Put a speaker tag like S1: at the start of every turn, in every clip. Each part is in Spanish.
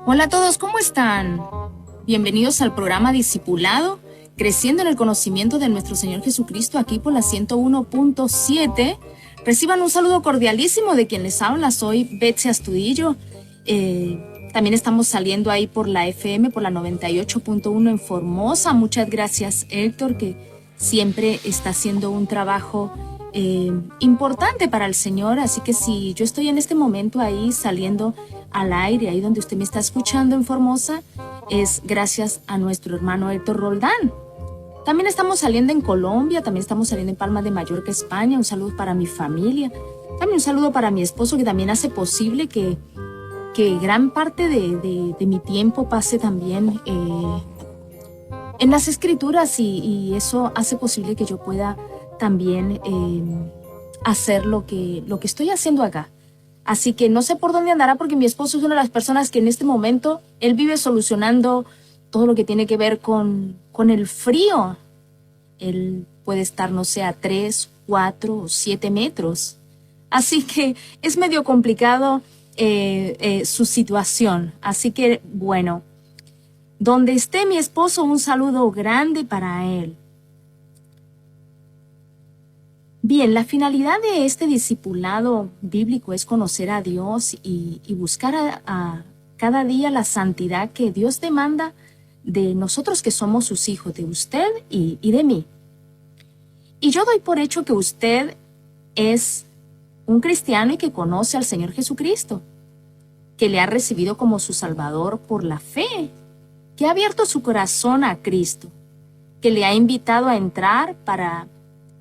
S1: Hola a todos, ¿cómo están? Bienvenidos al programa Discipulado, creciendo en el conocimiento de nuestro Señor Jesucristo, aquí por la 101.7. Reciban un saludo cordialísimo de quien les habla, soy Betsy Astudillo. También estamos saliendo ahí por la FM, por la 98.1 en Formosa. Muchas gracias, Héctor, que siempre está haciendo un trabajo importante para el Señor. Así que si yo estoy en este momento ahí saliendo al aire, ahí donde usted me está escuchando en Formosa, es gracias a nuestro hermano Héctor Roldán. También estamos saliendo en Colombia, también estamos saliendo en Palma de Mallorca, España. Un saludo para mi familia, también un saludo para mi esposo, que también hace posible que gran parte de mi tiempo pase también en las escrituras, y eso hace posible que yo pueda también hacer lo que estoy haciendo acá. Así que no sé por dónde andará, porque mi esposo es una de las personas que en este momento, él vive solucionando todo lo que tiene que ver con el frío. Él puede estar, no sé, a 3, 4 o 7 metros. Así que es medio complicado su situación. Así que, bueno, donde esté mi esposo, un saludo grande para él. Bien, la finalidad de este discipulado bíblico es conocer a Dios y buscar a cada día la santidad que Dios demanda de nosotros, que somos sus hijos, de usted y de mí. Y yo doy por hecho que usted es un cristiano y que conoce al Señor Jesucristo, que le ha recibido como su Salvador por la fe, que ha abierto su corazón a Cristo, que le ha invitado a entrar para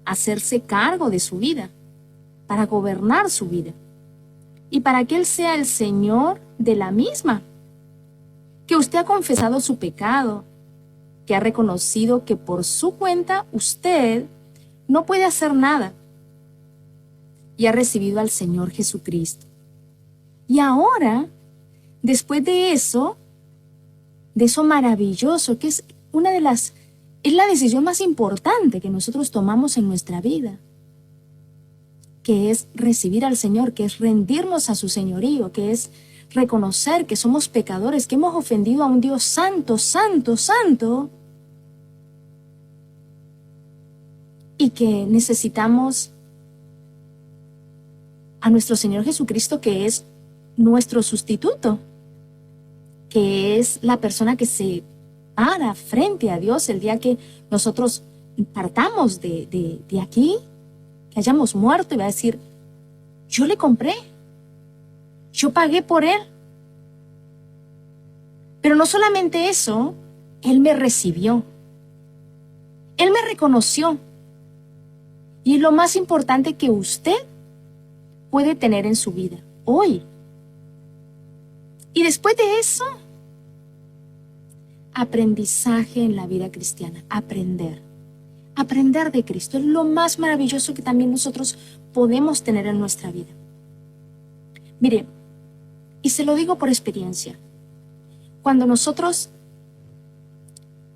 S1: hacerse cargo de su vida, para gobernar su vida, y para que Él sea el Señor de la misma, que usted ha confesado su pecado, que ha reconocido que por su cuenta usted no puede hacer nada, y ha recibido al Señor Jesucristo. Y ahora, después de eso maravilloso, que es la decisión más importante que nosotros tomamos en nuestra vida, que es recibir al Señor, que es rendirnos a su señorío, que es reconocer que somos pecadores, que hemos ofendido a un Dios santo, santo, santo, y que necesitamos a nuestro Señor Jesucristo, que es nuestro sustituto, que es la persona que se para frente a Dios el día que nosotros partamos de aquí, que hayamos muerto, y va a decir: yo le compré, yo pagué por él. Pero no solamente eso, él me recibió, él me reconoció, y es lo más importante que usted puede tener en su vida hoy. Y después de eso, aprendizaje en la vida cristiana, aprender de Cristo es lo más maravilloso que también nosotros podemos tener en nuestra vida. Mire, y se lo digo por experiencia, cuando nosotros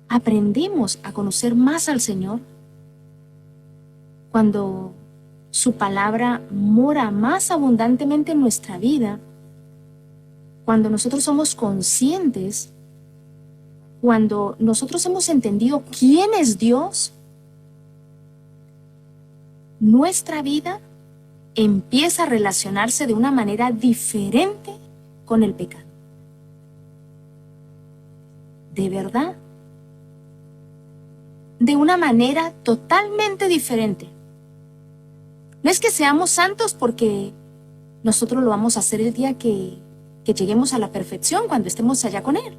S1: aprendemos a conocer más al Señor, cuando su palabra mora más abundantemente en nuestra vida, cuando nosotros somos conscientes, cuando nosotros hemos entendido quién es Dios, nuestra vida empieza a relacionarse de una manera diferente con el pecado. De verdad, de una manera totalmente diferente. No es que seamos santos porque nosotros lo vamos a hacer el día que lleguemos a la perfección, cuando estemos allá con Él.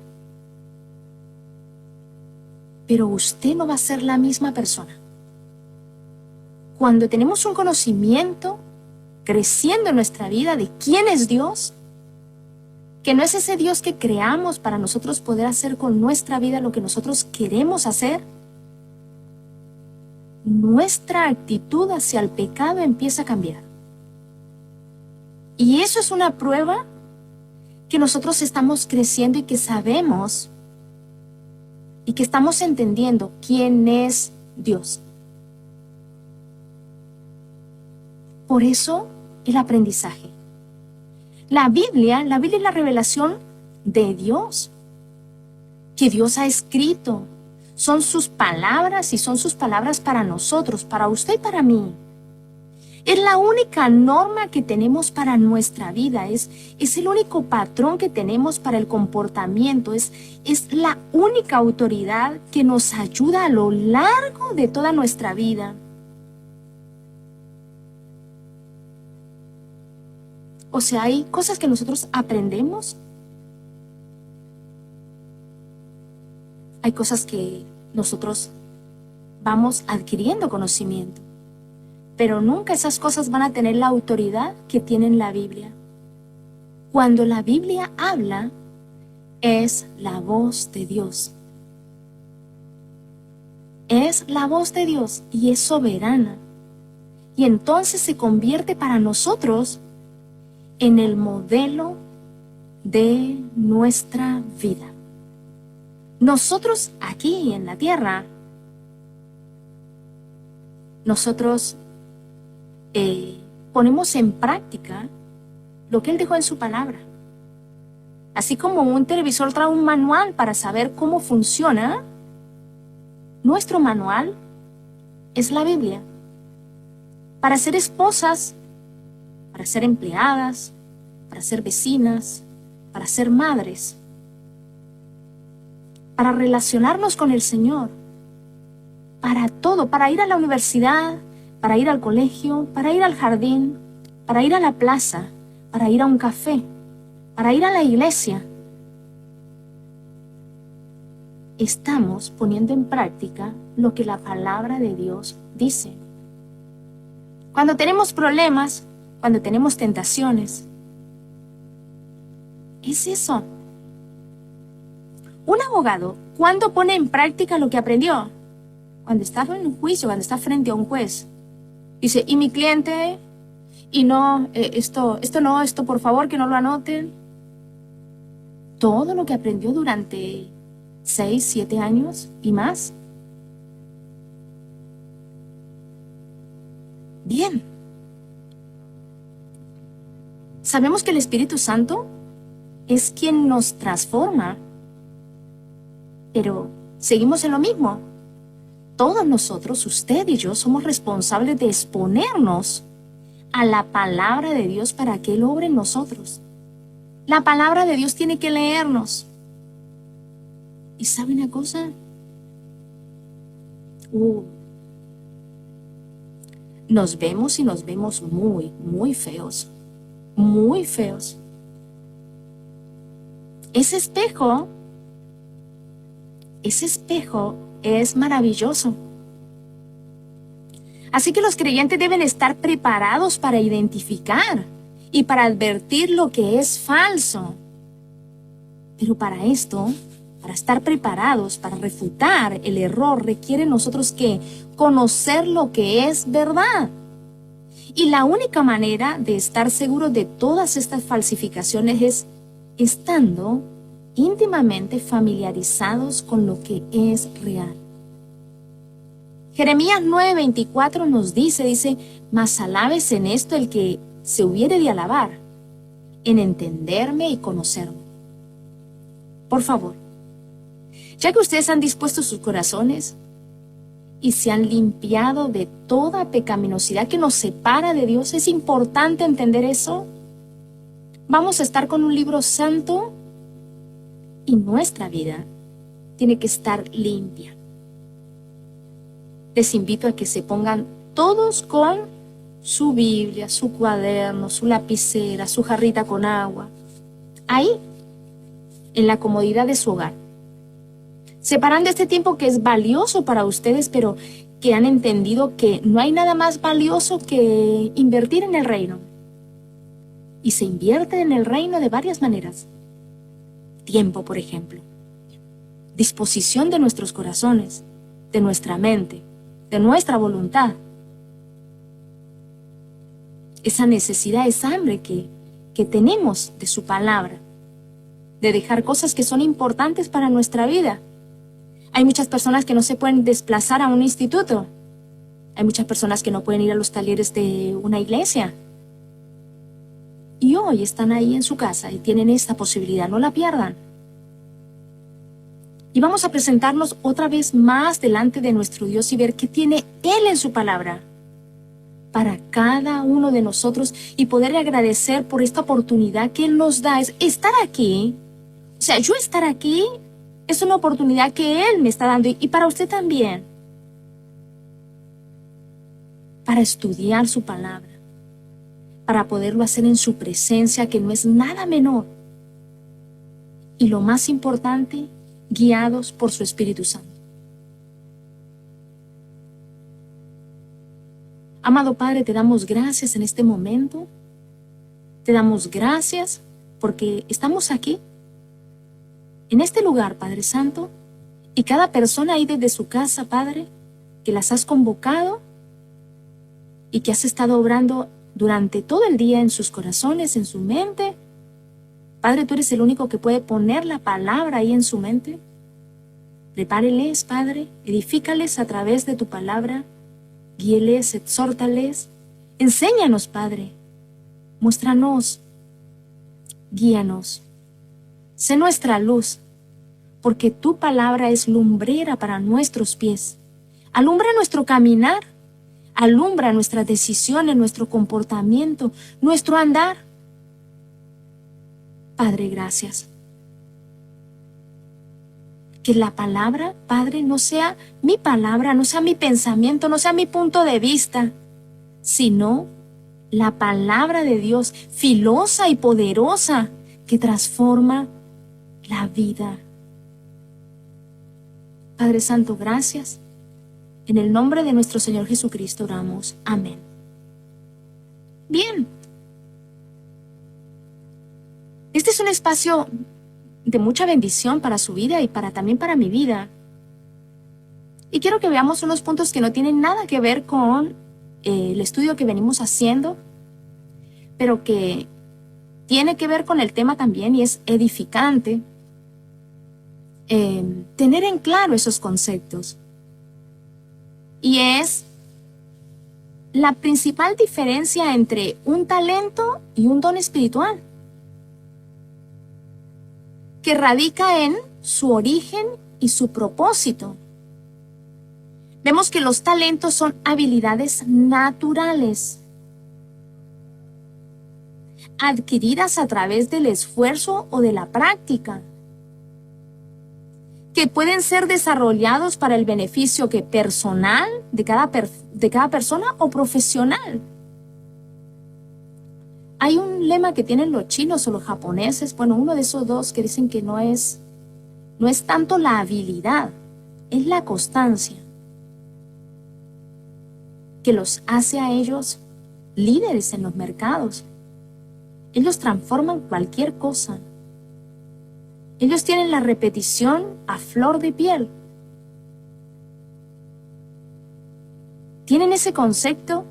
S1: Pero usted no va a ser la misma persona. Cuando tenemos un conocimiento creciendo en nuestra vida de quién es Dios, que no es ese Dios que creamos para nosotros poder hacer con nuestra vida lo que nosotros queremos hacer, nuestra actitud hacia el pecado empieza a cambiar. Y eso es una prueba que nosotros estamos creciendo y que sabemos y que estamos entendiendo quién es Dios. Por eso el aprendizaje. La Biblia es la revelación de Dios, que Dios ha escrito. Son sus palabras y son sus palabras para nosotros, para usted y para mí. Es la única norma que tenemos para nuestra vida, es el único patrón que tenemos para el comportamiento, es la única autoridad que nos ayuda a lo largo de toda nuestra vida. O sea, hay cosas que nosotros aprendemos, hay cosas que nosotros vamos adquiriendo conocimiento, pero nunca esas cosas van a tener la autoridad que tiene la Biblia. Cuando la Biblia habla, es la voz de Dios. Es la voz de Dios y es soberana. Y entonces se convierte para nosotros en el modelo de nuestra vida. Nosotros aquí en la tierra, nosotros ponemos en práctica lo que Él dejó en su palabra. Así como un televisor trae un manual para saber cómo funciona, nuestro manual es la Biblia. Para ser esposas, para ser empleadas, para ser vecinas, para ser madres, para relacionarnos con el Señor, para todo, para ir a la universidad, para ir al colegio, para ir al jardín, para ir a la plaza, para ir a un café, para ir a la iglesia. Estamos poniendo en práctica lo que la palabra de Dios dice. Cuando tenemos problemas, cuando tenemos tentaciones, es eso. Un abogado, ¿cuándo pone en práctica lo que aprendió? Cuando está en un juicio, cuando está frente a un juez. Dice, ¿y mi cliente? Y no, esto por favor que no lo anoten. Todo lo que aprendió durante 6, 7 años y más. Bien. Sabemos que el Espíritu Santo es quien nos transforma, pero seguimos en lo mismo. Todos nosotros, usted y yo, somos responsables de exponernos a la palabra de Dios para que Él obre en nosotros. La palabra de Dios tiene que leernos. ¿Y sabe una cosa? Nos vemos y nos vemos muy, muy feos. Muy feos. Ese espejo es maravilloso. Así que los creyentes deben estar preparados para identificar y para advertir lo que es falso. Pero para esto, para estar preparados, para refutar el error, requiere nosotros que conocer lo que es verdad. Y la única manera de estar seguros de todas estas falsificaciones es estando íntimamente familiarizados con lo que es real. Jeremías 9:24 nos dice, mas alabes en esto el que se hubiere de alabar, en entenderme y conocerme. Por favor, ya que ustedes han dispuesto sus corazones y se han limpiado de toda pecaminosidad que nos separa de Dios, es importante entender eso. Vamos a estar con un libro santo y nuestra vida tiene que estar limpia. Les invito a que se pongan todos con su Biblia, su cuaderno, su lapicera, su jarrita con agua, ahí, en la comodidad de su hogar. Separando este tiempo que es valioso para ustedes, pero que han entendido que no hay nada más valioso que invertir en el reino. Y se invierte en el reino de varias maneras. Tiempo, por ejemplo. Disposición de nuestros corazones, de nuestra mente, de nuestra voluntad. Esa necesidad, esa hambre que tenemos de su palabra, de dejar cosas que son importantes para nuestra vida. Hay muchas personas que no se pueden desplazar a un instituto. Hay muchas personas que no pueden ir a los talleres de una iglesia. y hoy están ahí en su casa y tienen esta posibilidad. No la pierdan. Y vamos a presentarnos otra vez más delante de nuestro Dios y ver qué tiene Él en su palabra para cada uno de nosotros y poderle agradecer por esta oportunidad que Él nos da. Es estar aquí. O sea, yo estar aquí es una oportunidad que Él me está dando y para usted también. Para estudiar su palabra, para poderlo hacer en su presencia, que no es nada menor. Y lo más importante, guiados por su Espíritu Santo. Amado Padre, te damos gracias en este momento. Te damos gracias porque estamos aquí, en este lugar, Padre Santo, y cada persona ahí desde su casa, Padre, que las has convocado y que has estado obrando durante todo el día en sus corazones, en su mente. Padre, tú eres el único que puede poner la palabra ahí en su mente. Prepáreles, Padre, edifícales a través de tu palabra, guíeles, exhórtales, enséñanos, Padre, muéstranos, guíanos, sé nuestra luz, porque tu palabra es lumbrera para nuestros pies, alumbra nuestro caminar, alumbra nuestras decisiones, nuestro comportamiento, nuestro andar. Padre, gracias. Que la palabra, Padre, no sea mi palabra, no sea mi pensamiento, no sea mi punto de vista, sino la palabra de Dios, filosa y poderosa, que transforma la vida. Padre Santo, gracias. En el nombre de nuestro Señor Jesucristo oramos. Amén. Bien. Este es un espacio de mucha bendición para su vida y también para mi vida. Y quiero que veamos unos puntos que no tienen nada que ver con el estudio que venimos haciendo, pero que tiene que ver con el tema también y es edificante tener en claro esos conceptos. Y es la principal diferencia entre un talento y un don espiritual, que radica en su origen y su propósito. Vemos que los talentos son habilidades naturales, adquiridas a través del esfuerzo o de la práctica, que pueden ser desarrollados para el beneficio personal de cada persona o profesional. Hay un lema que tienen los chinos o los japoneses, bueno, uno de esos dos, que dicen que no es tanto la habilidad, es la constancia, que los hace a ellos líderes en los mercados. Ellos transforman cualquier cosa. Ellos tienen la repetición a flor de piel. Tienen ese concepto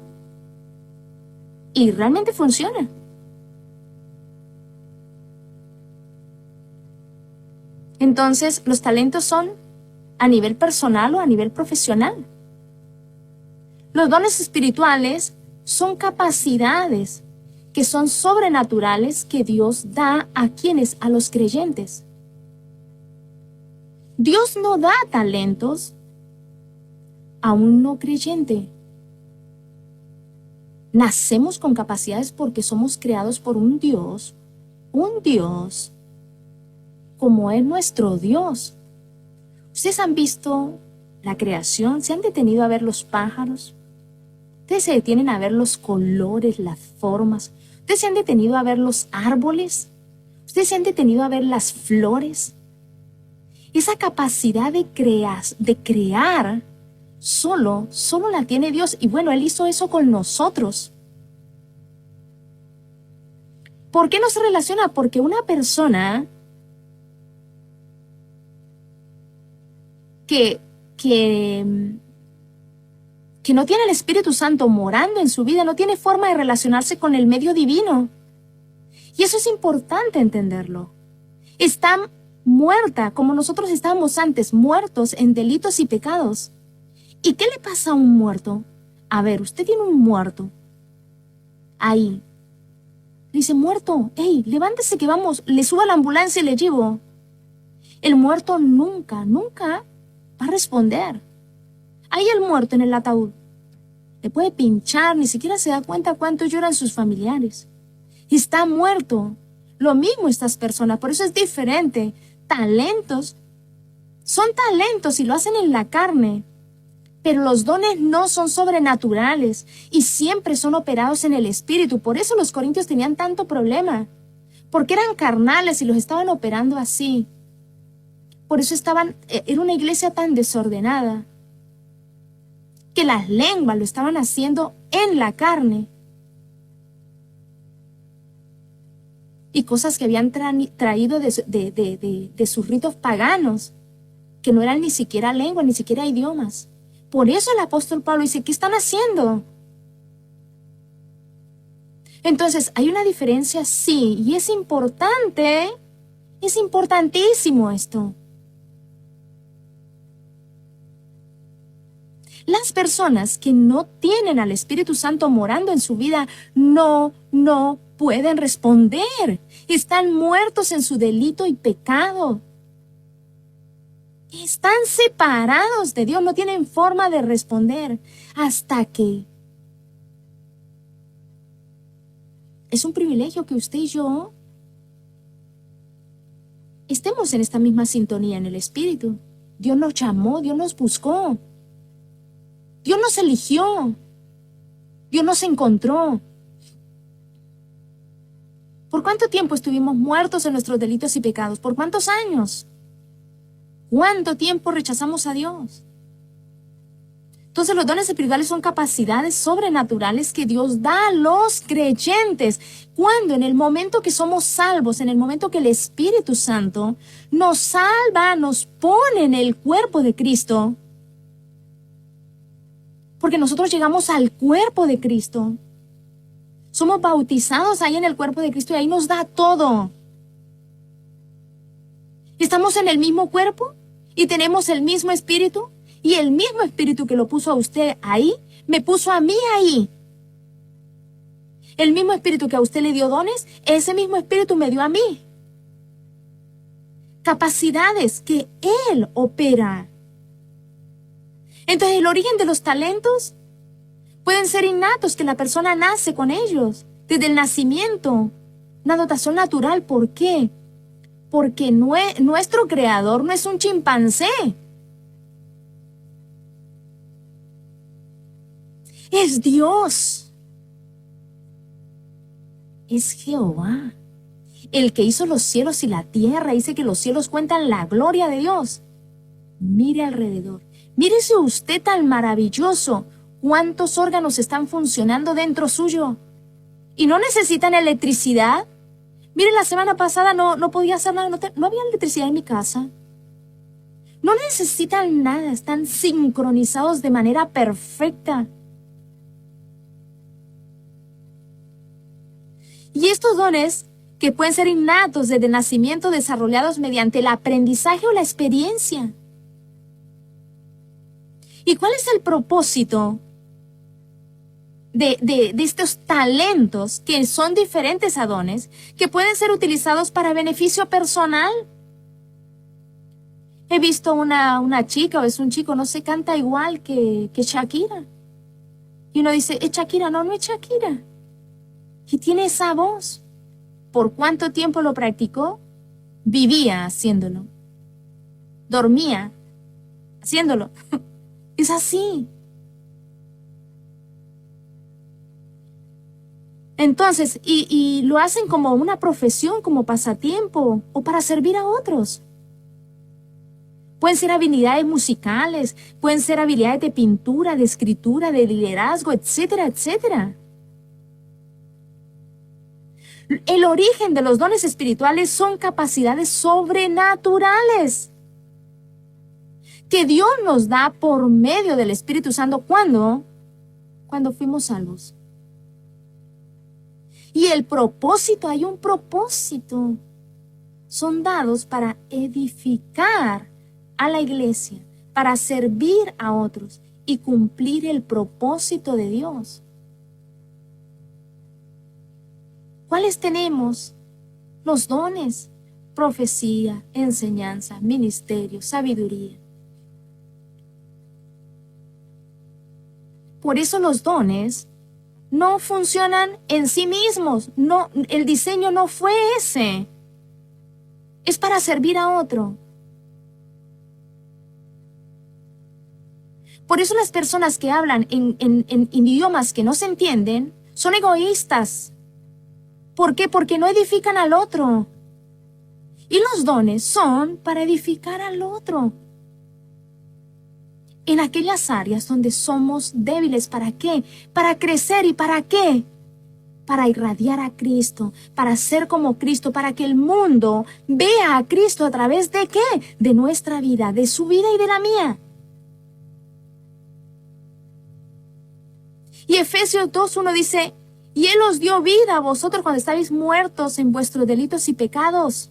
S1: y realmente funciona. Entonces, los talentos son a nivel personal o a nivel profesional. Los dones espirituales son capacidades que son sobrenaturales que Dios da a los creyentes. Dios no da talentos a un no creyente. Nacemos con capacidades porque somos creados por un Dios como es nuestro Dios. ¿Ustedes han visto la creación? ¿Se han detenido a ver los pájaros? ¿Ustedes se detienen a ver los colores, las formas? ¿Ustedes se han detenido a ver los árboles? ¿Ustedes se han detenido a ver las flores? Esa capacidad de crear solo la tiene Dios. Y bueno, Él hizo eso con nosotros. ¿Por qué no se relaciona? Porque una persona que no tiene el Espíritu Santo morando en su vida, no tiene forma de relacionarse con el medio divino. Y eso es importante entenderlo. Está muerta, como nosotros estábamos antes, muertos en delitos y pecados. ¿Y qué le pasa a un muerto? A ver, usted tiene un muerto ahí. Le dice, muerto, hey, levántese que vamos, le subo a la ambulancia y le llevo. El muerto nunca va a responder. Ahí el muerto en el ataúd. Le puede pinchar, ni siquiera se da cuenta cuánto lloran sus familiares. Está muerto. Lo mismo estas personas, por eso es diferente. Talentos son talentos y lo hacen en la carne. Pero los dones no son sobrenaturales y siempre son operados en el espíritu. Por eso los corintios tenían tanto problema. Porque eran carnales y los estaban operando así. Por eso era una iglesia tan desordenada. Que las lenguas lo estaban haciendo en la carne. Y cosas que habían traído de sus ritos paganos. Que no eran ni siquiera lenguas, ni siquiera idiomas. Por eso el apóstol Pablo dice, ¿qué están haciendo? Entonces, hay una diferencia, sí, y es importante, es importantísimo esto. Las personas que no tienen al Espíritu Santo morando en su vida, no pueden responder. Están muertos en su delito y pecado. Están separados de Dios, no tienen forma de responder hasta que es un privilegio que usted y yo estemos en esta misma sintonía en el Espíritu. Dios nos llamó, Dios nos buscó, Dios nos eligió, Dios nos encontró. ¿Por cuánto tiempo estuvimos muertos en nuestros delitos y pecados? ¿Por cuántos años? ¿Cuánto tiempo rechazamos a Dios? Entonces los dones espirituales son capacidades sobrenaturales que Dios da a los creyentes. Cuando en el momento que somos salvos, en el momento que el Espíritu Santo nos salva, nos pone en el cuerpo de Cristo. Porque nosotros llegamos al cuerpo de Cristo. Somos bautizados ahí en el cuerpo de Cristo y ahí nos da todo. Estamos en el mismo cuerpo y tenemos el mismo espíritu y el mismo espíritu que lo puso a usted ahí, me puso a mí ahí. El mismo espíritu que a usted le dio dones, ese mismo espíritu me dio a mí. Capacidades que Él opera. Entonces el origen de los talentos pueden ser innatos, que la persona nace con ellos, desde el nacimiento. Una dotación natural, ¿por qué? Porque nuestro creador no es un chimpancé. Es Dios. Es Jehová. El que hizo los cielos y la tierra. Dice que los cielos cuentan la gloria de Dios. Mire alrededor. Mírese usted tan maravilloso. ¿Cuántos órganos están funcionando dentro suyo? ¿Y no necesitan electricidad? Mire, la semana pasada no podía hacer nada, no había electricidad en mi casa. No necesitan nada, están sincronizados de manera perfecta. Y estos dones, que pueden ser innatos desde el nacimiento, desarrollados mediante el aprendizaje o la experiencia. ¿Y cuál es el propósito de estos talentos que son diferentes a dones, que pueden ser utilizados para beneficio personal? He visto una chica o es un chico, no se canta igual que Shakira. Y uno dice, ¿es Shakira? No es Shakira. Y tiene esa voz. ¿Por cuánto tiempo lo practicó? Vivía haciéndolo. Dormía haciéndolo. Es así. Entonces, y lo hacen como una profesión, como pasatiempo o para servir a otros. Pueden ser habilidades musicales, pueden ser habilidades de pintura, de escritura, de liderazgo, etcétera, etcétera. El origen de los dones espirituales son capacidades sobrenaturales que Dios nos da por medio del Espíritu Santo. ¿Cuándo? Cuando fuimos salvos. Y el propósito, hay un propósito. Son dados para edificar a la iglesia, para servir a otros y cumplir el propósito de Dios. ¿Cuáles tenemos? Los dones: profecía, enseñanza, ministerio, sabiduría. Por eso los dones no funcionan en sí mismos. No, el diseño no fue ese. Es para servir a otro. Por eso las personas que hablan en idiomas que no se entienden son egoístas. ¿Por qué? Porque no edifican al otro. Y los dones son para edificar al otro. En aquellas áreas donde somos débiles, ¿para qué? Para crecer. ¿Y para qué? Para irradiar a Cristo, para ser como Cristo, para que el mundo vea a Cristo a través de ¿qué? De nuestra vida, de su vida y de la mía. Y Efesios 2:1 dice: y Él os dio vida a vosotros cuando estabais muertos en vuestros delitos y pecados.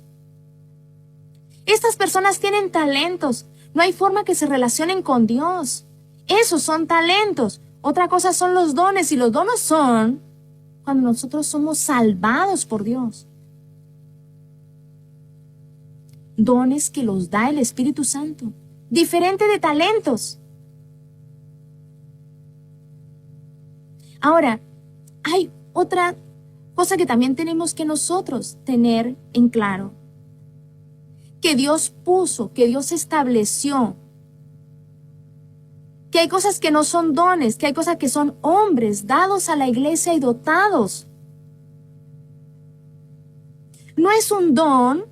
S1: Estas personas tienen talentos. No hay forma que se relacionen con Dios. Esos son talentos. Otra cosa son los dones. Y los dones son cuando nosotros somos salvados por Dios. Dones que los da el Espíritu Santo. Diferente de talentos. Ahora, hay otra cosa que también tenemos que nosotros tener en claro. Que Dios puso, que Dios estableció. Que hay cosas que no son dones, que hay cosas que son hombres dados a la iglesia y dotados. No es un don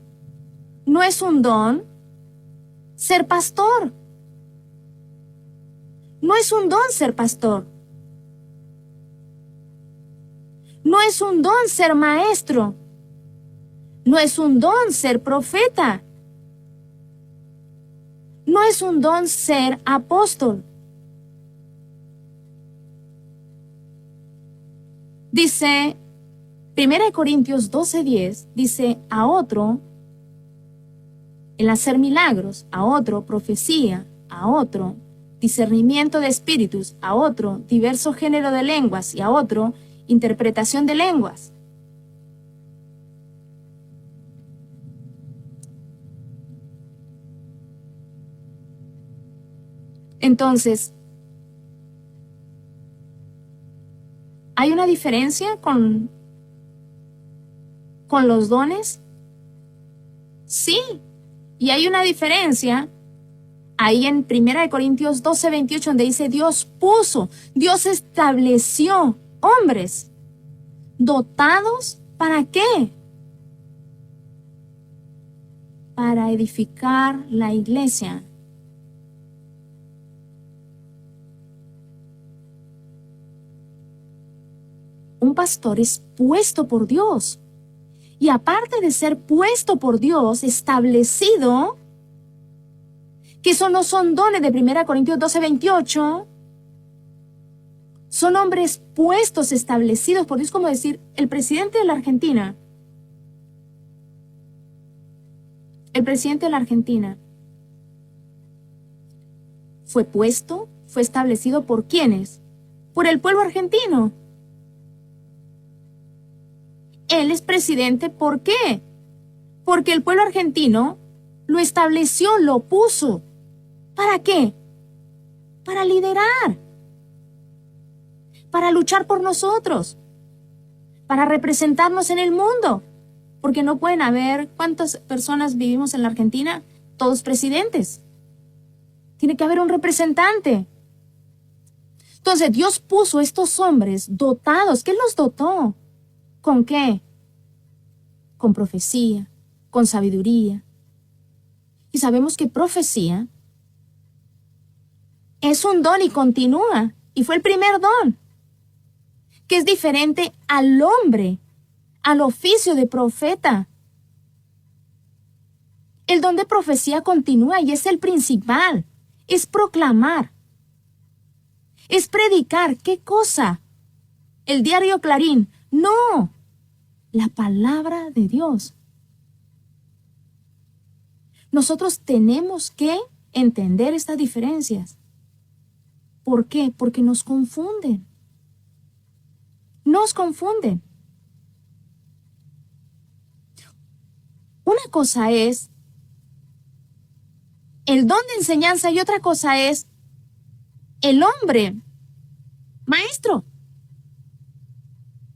S1: ser pastor. No es un don ser pastor. No es un don ser maestro. No es un don ser profeta. No es un don ser apóstol. Dice 1 Corintios 12:10, dice: a otro el hacer milagros, a otro profecía, a otro discernimiento de espíritus, a otro diverso género de lenguas y a otro interpretación de lenguas. Entonces, ¿hay una diferencia con los dones? Sí, y hay una diferencia ahí en 1 Corintios 12:28, donde dice: Dios estableció hombres dotados, ¿para qué? Para edificar la iglesia. Un pastor es puesto por Dios. Y aparte de ser puesto por Dios, establecido, que eso no son dones de 1 Corintios 12:28, son hombres puestos, establecidos por Dios, como decir, el presidente de la Argentina. El presidente de la Argentina fue puesto, fue establecido ¿por quiénes? Por el pueblo argentino. Él es presidente, ¿por qué? Porque el pueblo argentino lo estableció, lo puso. ¿Para qué? Para liderar. Para luchar por nosotros. Para representarnos en el mundo. Porque no pueden haber, ¿cuántas personas vivimos en la Argentina? Todos presidentes. Tiene que haber un representante. Entonces Dios puso estos hombres dotados. ¿Qué los dotó? ¿Con qué? Con profecía, con sabiduría. Y sabemos que profecía es un don y continúa. Y fue el primer don. Que es diferente al hombre, al oficio de profeta. El don de profecía continúa y es el principal. Es proclamar. Es predicar. ¿Qué cosa? El diario Clarín. No. La palabra de Dios. Nosotros tenemos que entender estas diferencias. ¿Por qué? Porque nos confunden. Nos confunden. Una cosa es el don de enseñanza y otra cosa es el hombre, maestro.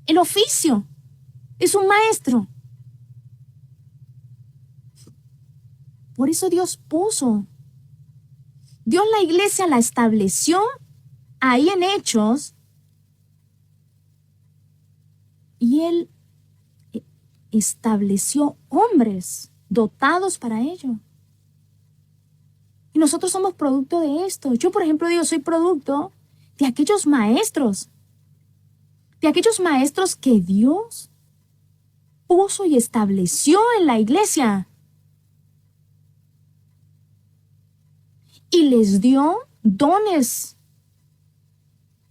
S1: El oficio es un maestro. Por eso Dios la iglesia la estableció ahí en Hechos y Él estableció hombres dotados para ello. Y nosotros somos producto de esto. Yo, por ejemplo, soy producto de aquellos maestros que Dios puso y estableció en la iglesia. Y les dio dones.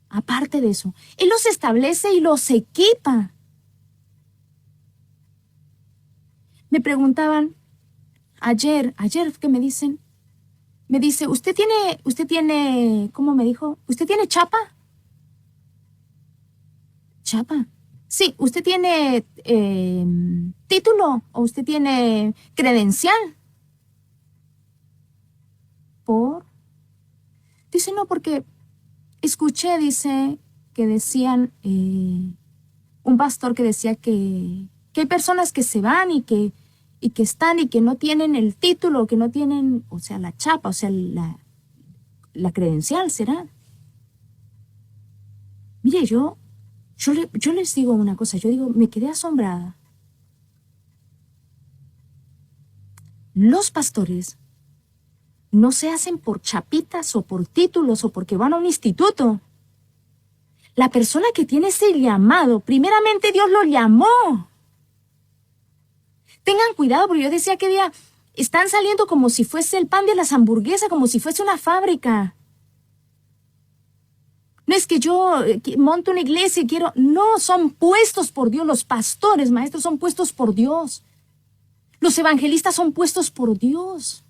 S1: Aparte de eso, Él los establece y los equipa. Me preguntaban ayer que me dice, ¿usted tiene, ¿cómo me dijo? ¿Usted tiene chapa? ¿Chapa? Sí, ¿usted tiene título o usted tiene credencial? Dice, no, porque escuché, dice, que decían, un pastor que decía que hay personas que se van y que están y que no tienen el título, que no tienen, o sea, la chapa, o sea, la credencial, ¿será? Mire, yo les digo una cosa, me quedé asombrada. Los pastores no se hacen por chapitas o por títulos o porque van a un instituto. La persona que tiene ese llamado, primeramente Dios lo llamó. Tengan cuidado, porque yo decía que están saliendo como si fuese el pan de las hamburguesas, como si fuese una fábrica. No es que yo monto una iglesia y quiero... No, son puestos por Dios. Los pastores, maestros, son puestos por Dios. Los evangelistas son puestos por Dios.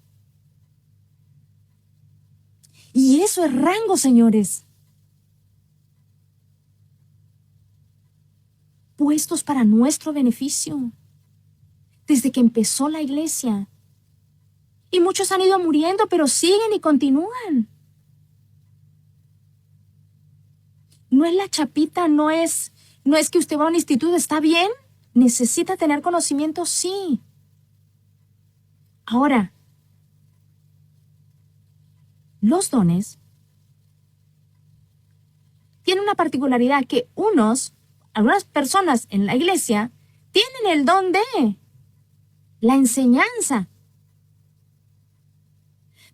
S1: Y eso es rango, señores. Puestos para nuestro beneficio. Desde que empezó la iglesia. Y muchos han ido muriendo, pero siguen y continúan. No es la chapita, no es que usted va a un instituto, ¿está bien? ¿Necesita tener conocimiento? Sí. Ahora, los dones tienen una particularidad que algunas personas en la iglesia tienen el don de la enseñanza.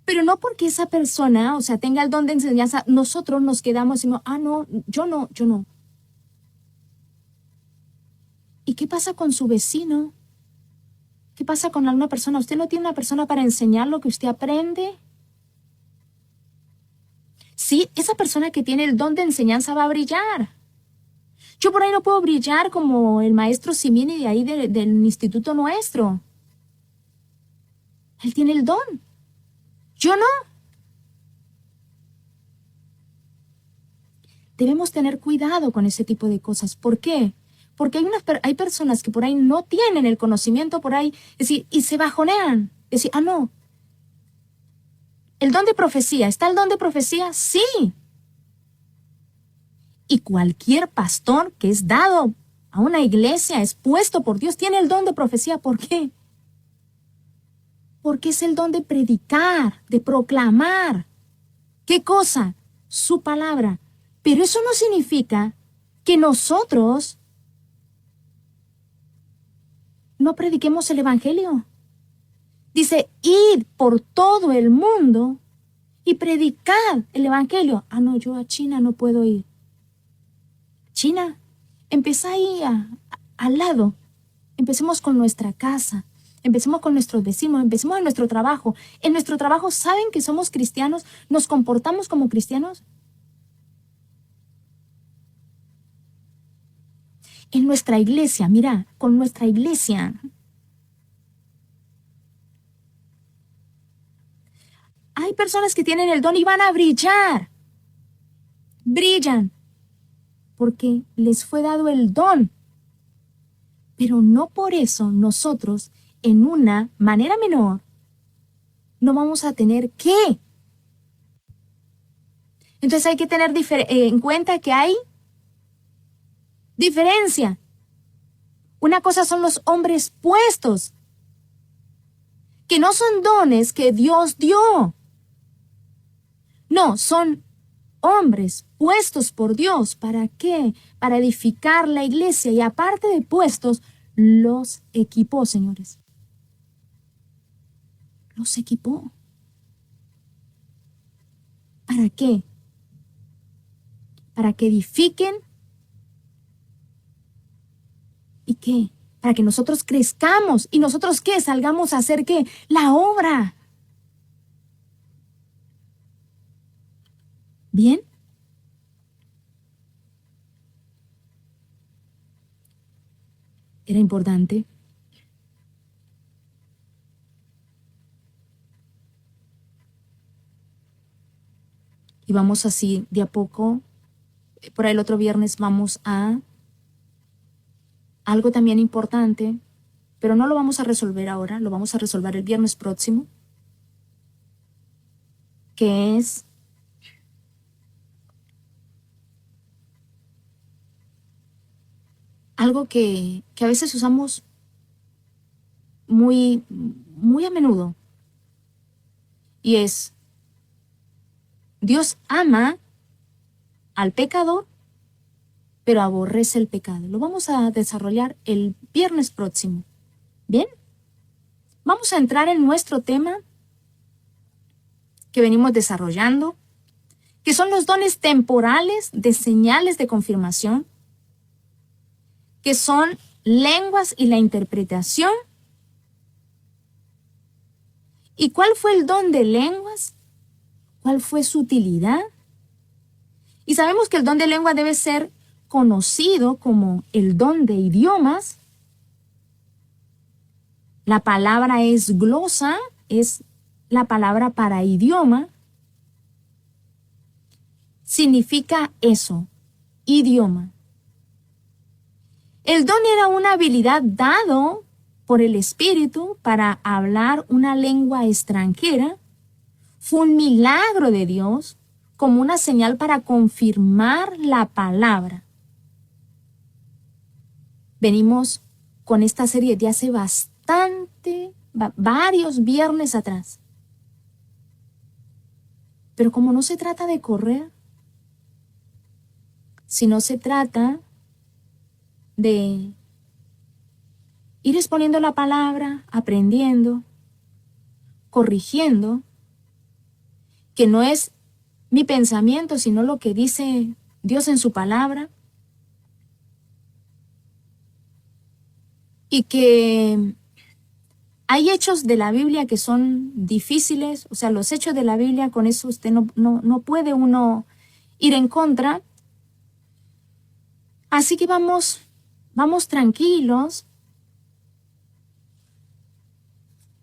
S1: Pero no porque esa persona, o sea, tenga el don de enseñanza, nosotros nos quedamos y decimos, no, yo no. ¿Y qué pasa con su vecino? ¿Qué pasa con alguna persona? ¿Usted no tiene una persona para enseñar lo que usted aprende? Sí, esa persona que tiene el don de enseñanza va a brillar. Yo por ahí no puedo brillar como el maestro Simini de ahí del instituto nuestro. Él tiene el don. Yo no. Debemos tener cuidado con ese tipo de cosas. ¿Por qué? Porque hay personas que por ahí no tienen el conocimiento por ahí, y se bajonean. Decir, no. El don de profecía. ¿Está el don de profecía? Sí. Y cualquier pastor que es dado a una iglesia, es puesto por Dios, tiene el don de profecía. ¿Por qué? Porque es el don de predicar, de proclamar. ¿Qué cosa? Su palabra. Pero eso no significa que nosotros no prediquemos el evangelio. Dice, id por todo el mundo y predicad el evangelio. No, yo a China no puedo ir. China, empieza ahí al lado. Empecemos con nuestra casa. Empecemos con nuestros vecinos, empecemos en nuestro trabajo. En nuestro trabajo, ¿saben que somos cristianos? ¿Nos comportamos como cristianos? En nuestra iglesia, mira, con nuestra iglesia. Hay personas que tienen el don y van a brillar. Brillan. Porque les fue dado el don. Pero no por eso nosotros en una manera menor, no vamos a tener qué. Entonces hay que tener en cuenta que hay diferencia. Una cosa son los hombres puestos, que no son dones que Dios dio. No, son hombres puestos por Dios. ¿Para qué? Para edificar la iglesia. Y aparte de puestos, los equipó, señores. Los equipó. ¿Para qué? Para que edifiquen. ¿Y qué? Para que nosotros crezcamos. ¿Y nosotros qué? Salgamos a hacer ¿qué? La obra. ¿Bien? Era importante. Y vamos así, de a poco. Por ahí el otro viernes vamos a algo también importante, pero no lo vamos a resolver ahora, lo vamos a resolver el viernes próximo, que es algo que a veces usamos muy a menudo. Y es, Dios ama al pecador, pero aborrece el pecado. Lo vamos a desarrollar el viernes próximo. ¿Bien? Vamos a entrar en nuestro tema que venimos desarrollando, que son los dones temporales de señales de confirmación, que son lenguas y la interpretación. ¿Y cuál fue el don de lenguas? ¿Cuál fue su utilidad? Y sabemos que el don de lengua debe ser conocido como el don de idiomas. La palabra es glosa, es la palabra para idioma. Significa eso, idioma. El don era una habilidad dado por el Espíritu para hablar una lengua extranjera. Fue un milagro de Dios como una señal para confirmar la palabra. Venimos con esta serie de hace varios viernes atrás. Pero como no se trata de correr, sino se trata de ir exponiendo la palabra, aprendiendo, corrigiendo, que no es mi pensamiento, sino lo que dice Dios en su palabra. Y que hay hechos de la Biblia que son difíciles, o sea, los hechos de la Biblia, con eso usted no puede uno ir en contra. Así que vamos tranquilos.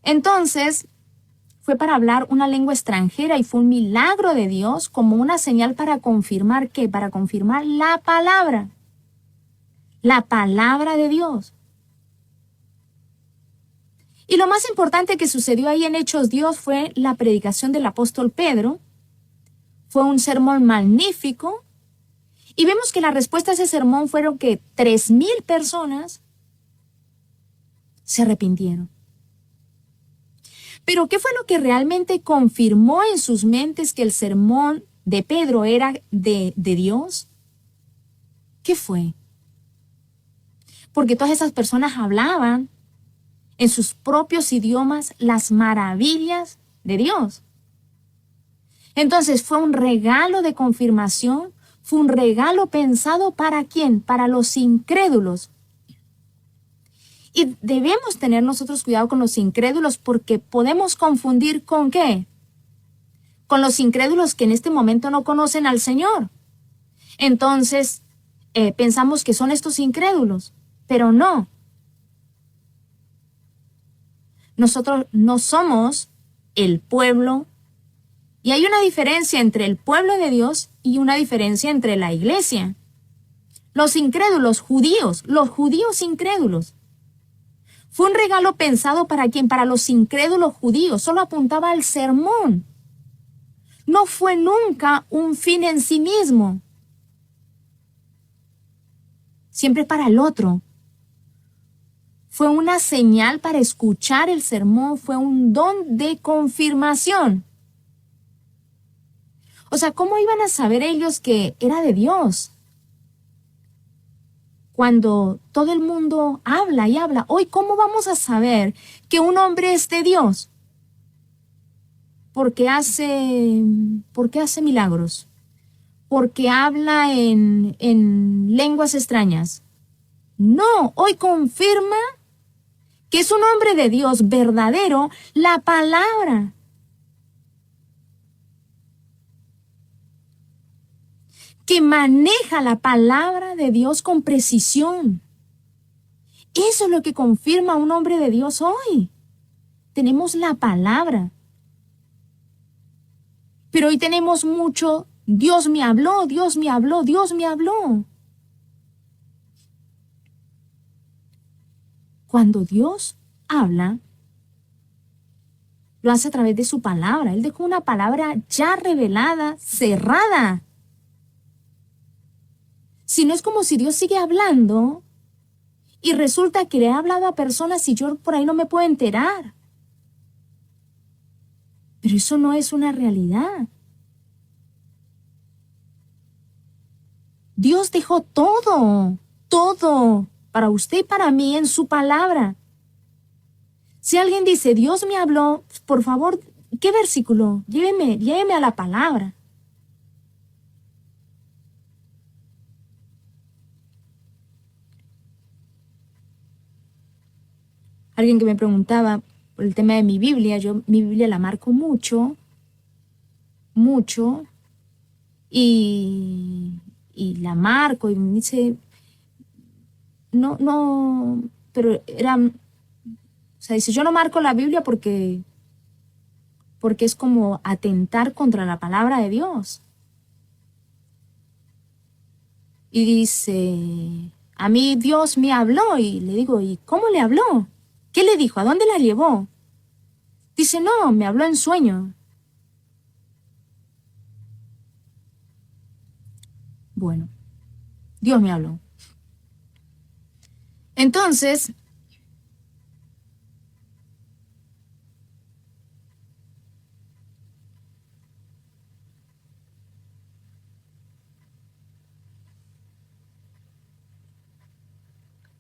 S1: Entonces, fue para hablar una lengua extranjera y fue un milagro de Dios como una señal para confirmar ¿qué? Para confirmar la palabra de Dios. Y lo más importante que sucedió ahí en Hechos Dios fue la predicación del apóstol Pedro. Fue un sermón magnífico. Y vemos que la respuesta a ese sermón fueron que 3,000 personas se arrepintieron. Pero ¿qué fue lo que realmente confirmó en sus mentes que el sermón de Pedro era de Dios? ¿Qué fue? Porque todas esas personas hablaban en sus propios idiomas las maravillas de Dios. Entonces fue un regalo de confirmación, fue un regalo pensado ¿para quién? Para los incrédulos. Y debemos tener nosotros cuidado con los incrédulos porque podemos confundir ¿con qué? Con los incrédulos que en este momento no conocen al Señor. Entonces, pensamos que son estos incrédulos, pero no. Nosotros no somos el pueblo. Y hay una diferencia entre el pueblo de Dios y una diferencia entre la iglesia. Los incrédulos judíos, los judíos incrédulos, Fue un regalo pensado para quién, para los incrédulos judíos, solo apuntaba al sermón. No fue nunca un fin en sí mismo, siempre para el otro. Fue una señal para escuchar el sermón, fue un don de confirmación. O sea, ¿cómo iban a saber ellos que era de Dios? Cuando todo el mundo habla y habla, hoy, ¿cómo vamos a saber que un hombre es de Dios? Porque hace milagros, porque habla en lenguas extrañas. No, hoy confirma que es un hombre de Dios verdadero, la palabra. Que maneja la palabra de Dios con precisión. Eso es lo que confirma a un hombre de Dios hoy. Tenemos la palabra. Pero hoy tenemos mucho, Dios me habló, Dios me habló, Dios me habló. Cuando Dios habla, lo hace a través de su palabra. Él dejó una palabra ya revelada, cerrada. Si no, es como si Dios sigue hablando y resulta que le ha hablado a personas y yo por ahí no me puedo enterar. Pero eso no es una realidad. Dios dejó todo para usted y para mí en su palabra. Si alguien dice, Dios me habló, por favor, ¿qué versículo? Lléveme a la palabra. Alguien que me preguntaba por el tema de mi Biblia, yo mi Biblia la marco mucho, y la marco y me dice, no, pero o sea, dice, yo no marco la Biblia porque es como atentar contra la palabra de Dios. Y dice, a mí Dios me habló, y le digo, ¿y cómo le habló? ¿Qué le dijo? ¿A dónde la llevó? Dice, no, me habló en sueño. Bueno, Dios me habló. Entonces,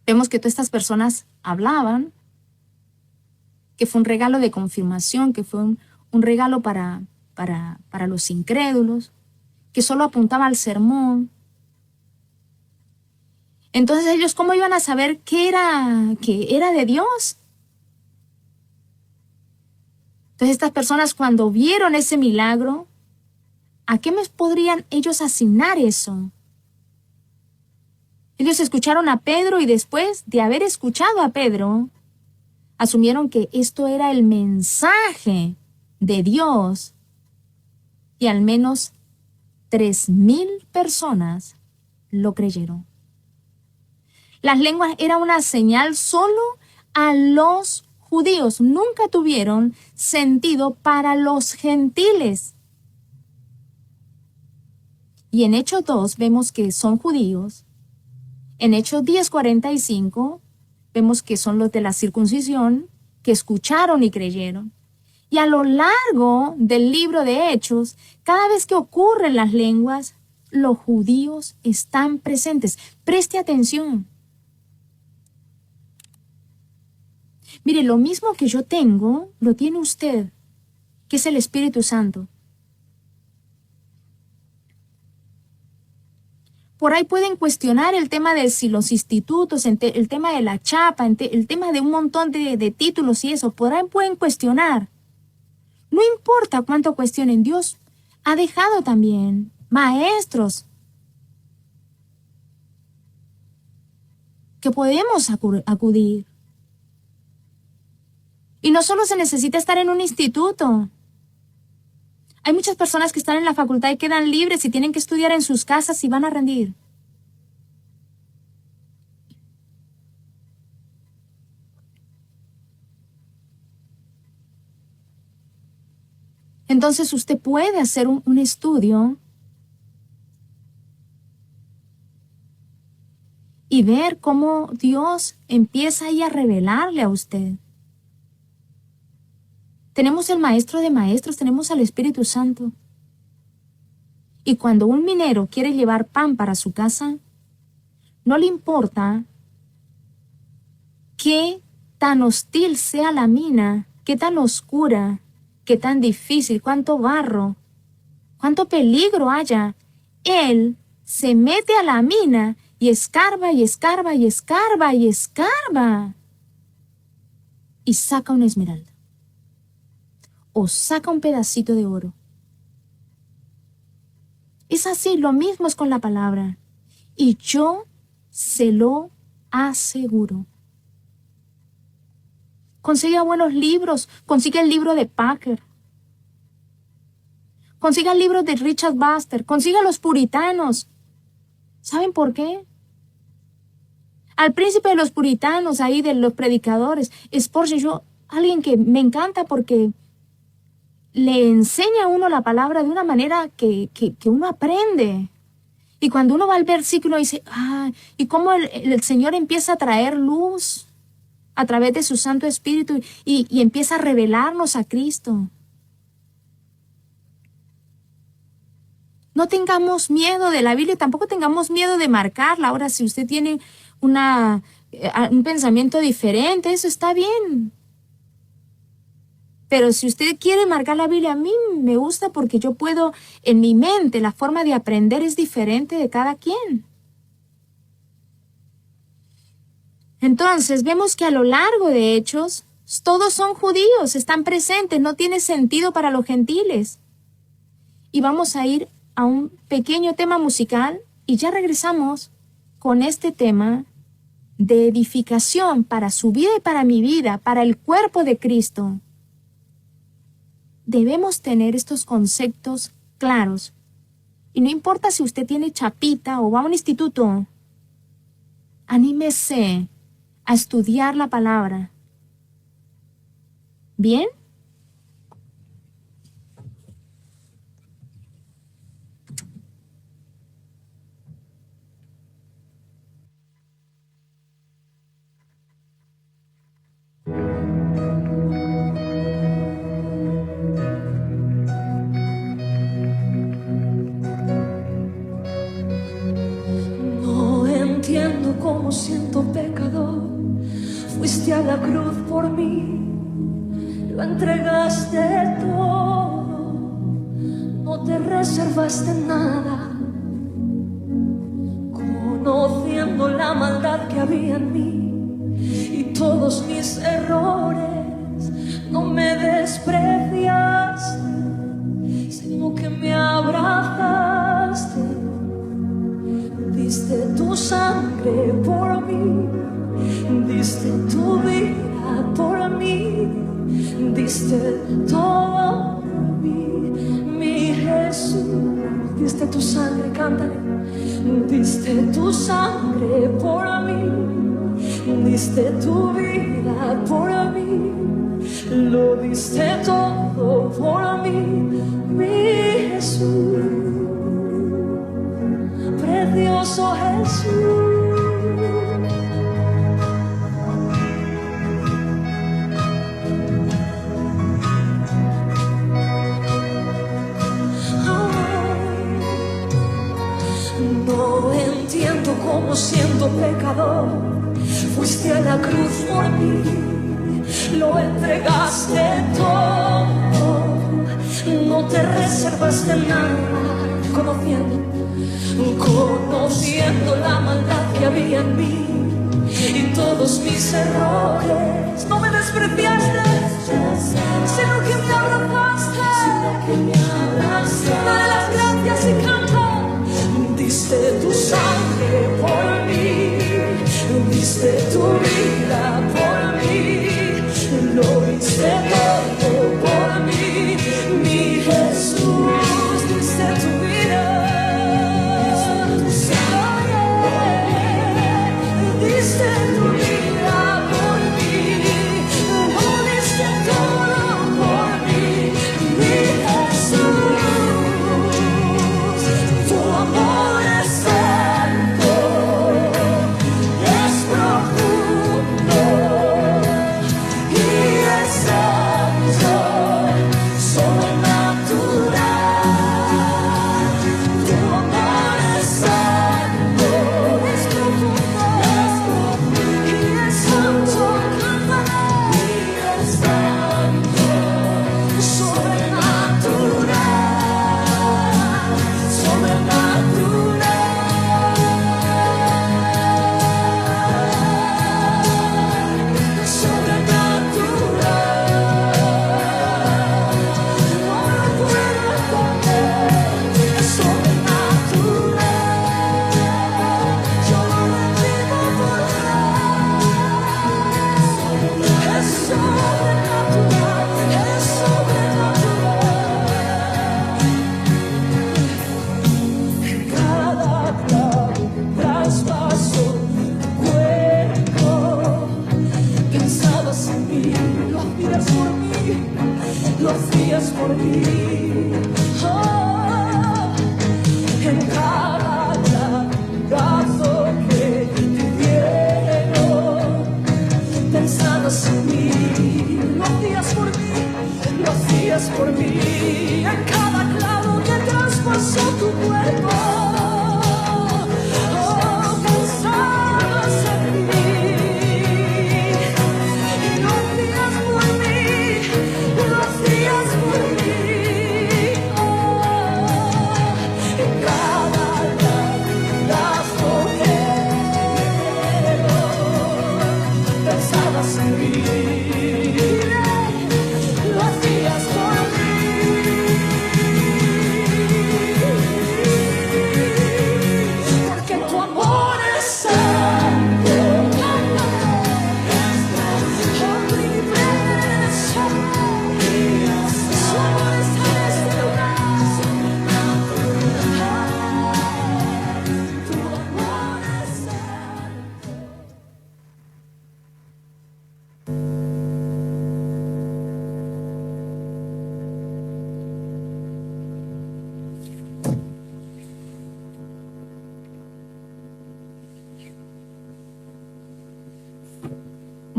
S1: vemos que todas estas personas hablaban, que fue un regalo de confirmación, que fue un regalo para los incrédulos, que solo apuntaba al sermón. Entonces ellos, ¿cómo iban a saber que era de Dios? Entonces estas personas, cuando vieron ese milagro, ¿a qué me podrían ellos asignar eso? Ellos escucharon a Pedro y después de haber escuchado a Pedro, asumieron que esto era el mensaje de Dios y al menos 3,000 personas lo creyeron. Las lenguas eran una señal solo a los judíos, nunca tuvieron sentido para los gentiles. Y en Hechos 2 vemos que son judíos. En Hechos 10:45 vemos que son los de la circuncisión, que escucharon y creyeron. Y a lo largo del libro de Hechos, cada vez que ocurren las lenguas, los judíos están presentes. Preste atención. Mire, lo mismo que yo tengo, lo tiene usted, que es el Espíritu Santo. Por ahí pueden cuestionar el tema de si los institutos, el tema de la chapa, el tema de un montón de títulos y eso. Por ahí pueden cuestionar. No importa cuánto cuestionen, Dios ha dejado también maestros que podemos acudir. Y no solo se necesita estar en un instituto. Hay muchas personas que están en la facultad y quedan libres y tienen que estudiar en sus casas y van a rendir. Entonces usted puede hacer un estudio y ver cómo Dios empieza ahí a revelarle a usted. Tenemos el Maestro de Maestros, tenemos al Espíritu Santo. Y cuando un minero quiere llevar pan para su casa, no le importa qué tan hostil sea la mina, qué tan oscura, qué tan difícil, cuánto barro, cuánto peligro haya. Él se mete a la mina y escarba y escarba y escarba y escarba y saca una esmeralda o saca un pedacito de oro. Es así, lo mismo es con la palabra. Y yo se lo aseguro. Consiga buenos libros, consiga el libro de Packer, consiga el libro de Richard Baxter, consiga los puritanos. ¿Saben por qué? Al príncipe de los puritanos, ahí de los predicadores, Spurgeon, alguien que me encanta porque le enseña a uno la palabra de una manera que uno aprende. Y cuando uno va al versículo dice, y cómo el Señor empieza a traer luz a través de su Santo Espíritu y empieza a revelarnos a Cristo. No tengamos miedo de la Biblia, tampoco tengamos miedo de marcarla. Ahora, si usted tiene un pensamiento diferente, eso está bien. Pero si usted quiere marcar la Biblia, a mí me gusta porque yo puedo, en mi mente, la forma de aprender es diferente de cada quien. Entonces, vemos que a lo largo de Hechos, todos son judíos, están presentes, no tiene sentido para los gentiles. Y vamos a ir a un pequeño tema musical y ya regresamos con este tema de edificación para su vida y para mi vida, para el cuerpo de Cristo. Debemos tener estos conceptos claros. Y no importa si usted tiene chapita o va a un instituto, anímese a estudiar la palabra. ¿Bien?
S2: Como siento pecador, fuiste a la cruz por mí, lo entregaste todo, no te reservaste nada, conociendo la maldad que había en mí y todos mis errores, no me despreciaste, sino que me abrazaste. Diste tu sangre por mí, diste tu vida por mí, diste todo por mí, mi Jesús. Diste tu sangre, cántale. Diste tu sangre por mí, diste tu vida por mí, lo diste todo por mí, mi Jesús. Precioso Jesús. No entiendo cómo siendo pecador fuiste a la cruz por mí, lo entregaste todo, no te reservaste nada, conociendo la maldad que había en mí y todos mis errores, no me despreciaste, sino que me abrazaste. Dale las gracias y canta. Diste tu sangre por mí, diste tu vida por mí, lo diste todo por mí, mi Jesús. Diste tu vida. Diste tu vida por mí, lo diste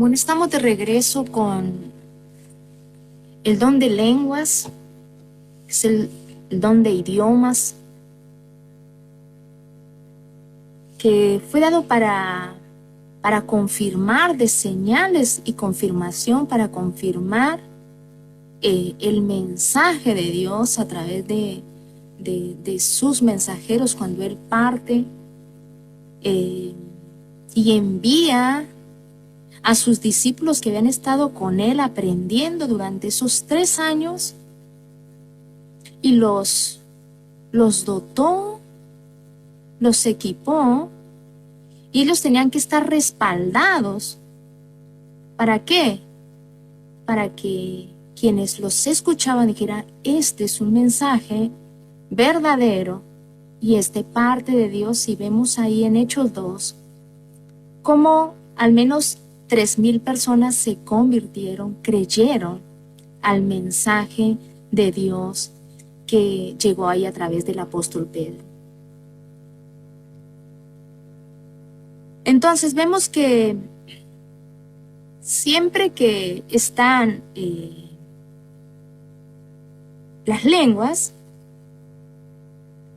S1: Bueno, estamos de regreso con el don de lenguas, es el don de idiomas, que fue dado para confirmar, de señales y confirmación, para confirmar el mensaje de Dios a través de sus mensajeros cuando Él parte y envía a sus discípulos que habían estado con Él aprendiendo durante esos 3 años y los dotó, los equipó, y ellos tenían que estar respaldados. ¿Para qué? Para que quienes los escuchaban dijeran, este es un mensaje verdadero y es de parte de Dios. Y vemos ahí en Hechos 2 cómo al menos 3,000 personas se convirtieron, creyeron al mensaje de Dios que llegó ahí a través del apóstol Pedro. Entonces vemos que siempre que están las lenguas,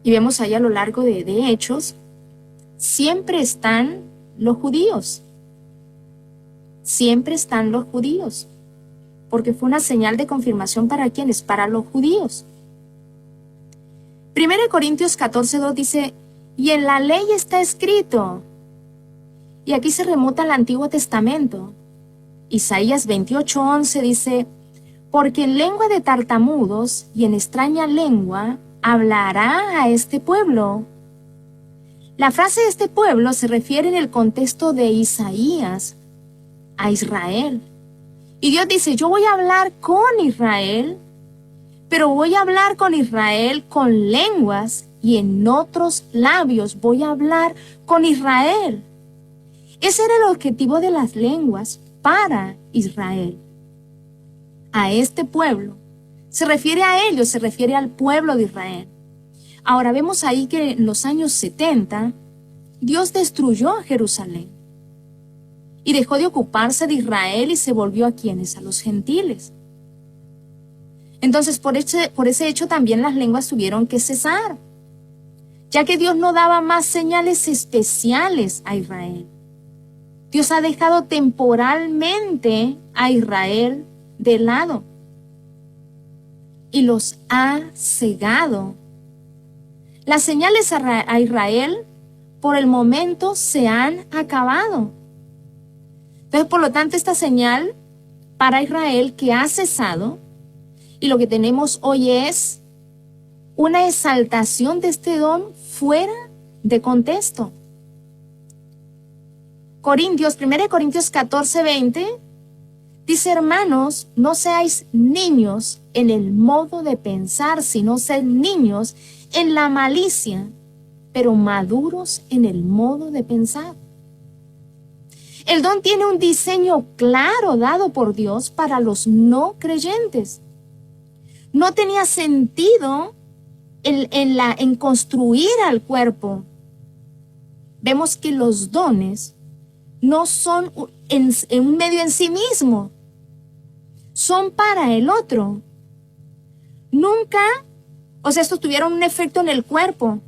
S1: y vemos ahí a lo largo de Hechos, siempre están los judíos. Siempre están los judíos, porque fue una señal de confirmación para quienes, para los judíos. 1 Corintios 14:2 dice, y en la ley está escrito, y aquí se remonta al Antiguo Testamento. Isaías 28:11 dice, porque en lengua de tartamudos y en extraña lengua hablará a este pueblo. La frase de este pueblo se refiere en el contexto de Isaías a Israel. Y Dios dice, yo voy a hablar con Israel, pero voy a hablar con Israel con lenguas y en otros labios voy a hablar con Israel. Ese era el objetivo de las lenguas para Israel. A este pueblo. Se refiere a ellos, se refiere al pueblo de Israel. Ahora vemos ahí que en los años 70, Dios destruyó a Jerusalén y dejó de ocuparse de Israel y se volvió a quienes, a los gentiles. Entonces, por ese hecho también las lenguas tuvieron que cesar, ya que Dios no daba más señales especiales a Israel. Dios ha dejado temporalmente a Israel de lado y los ha cegado. Las señales a Israel por el momento se han acabado. Entonces, por lo tanto, esta señal para Israel que ha cesado, y lo que tenemos hoy es una exaltación de este don fuera de contexto. 1 Corintios 14:20 dice, hermanos, no seáis niños en el modo de pensar, sino sed niños en la malicia, pero maduros en el modo de pensar. El don tiene un diseño claro dado por Dios para los no creyentes. No tenía sentido en construir al cuerpo. Vemos que los dones no son en un medio en sí mismo, son para el otro. Nunca, estos tuvieron un efecto en el cuerpo.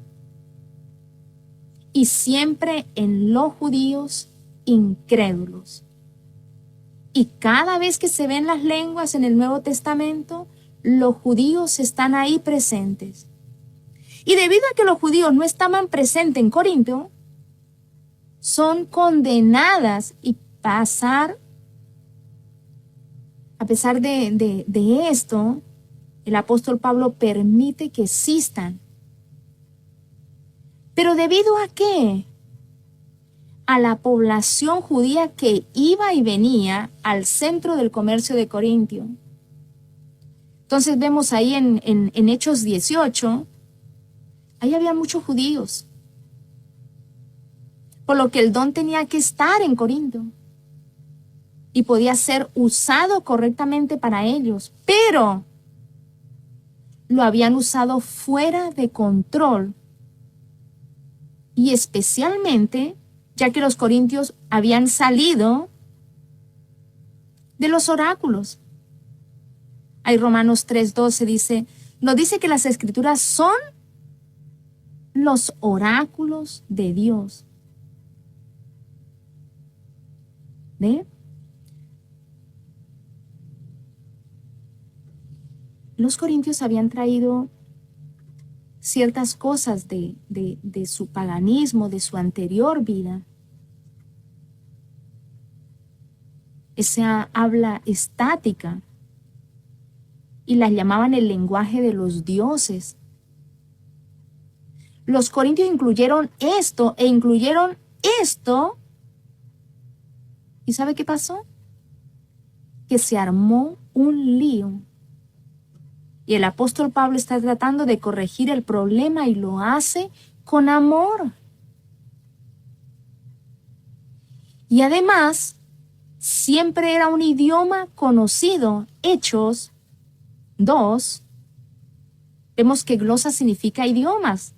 S1: Y siempre en los judíos incrédulos. Y cada vez que se ven las lenguas en el Nuevo Testamento, los judíos están ahí presentes. Y debido a que los judíos no estaban presentes en Corinto, son condenadas y a pesar de esto, el apóstol Pablo permite que existan. ¿Pero debido a qué? A la población judía que iba y venía al centro del comercio de Corintio. Entonces vemos ahí en Hechos 18, ahí había muchos judíos, por lo que el don tenía que estar en Corinto y podía ser usado correctamente para ellos, pero lo habían usado fuera de control, y especialmente ya que los corintios habían salido de los oráculos. Hay Romanos 3:12 dice, nos dice que las escrituras son los oráculos de Dios. ¿Ve? Los corintios habían traído ciertas cosas de su paganismo, de su anterior vida. Esa habla estática. Y las llamaban el lenguaje de los dioses. Los corintios incluyeron esto e incluyeron esto. ¿Y sabe qué pasó? Que se armó un lío. Y el apóstol Pablo está tratando de corregir el problema y lo hace con amor. Y además, siempre era un idioma conocido. Hechos 2. Vemos que glosa significa idiomas.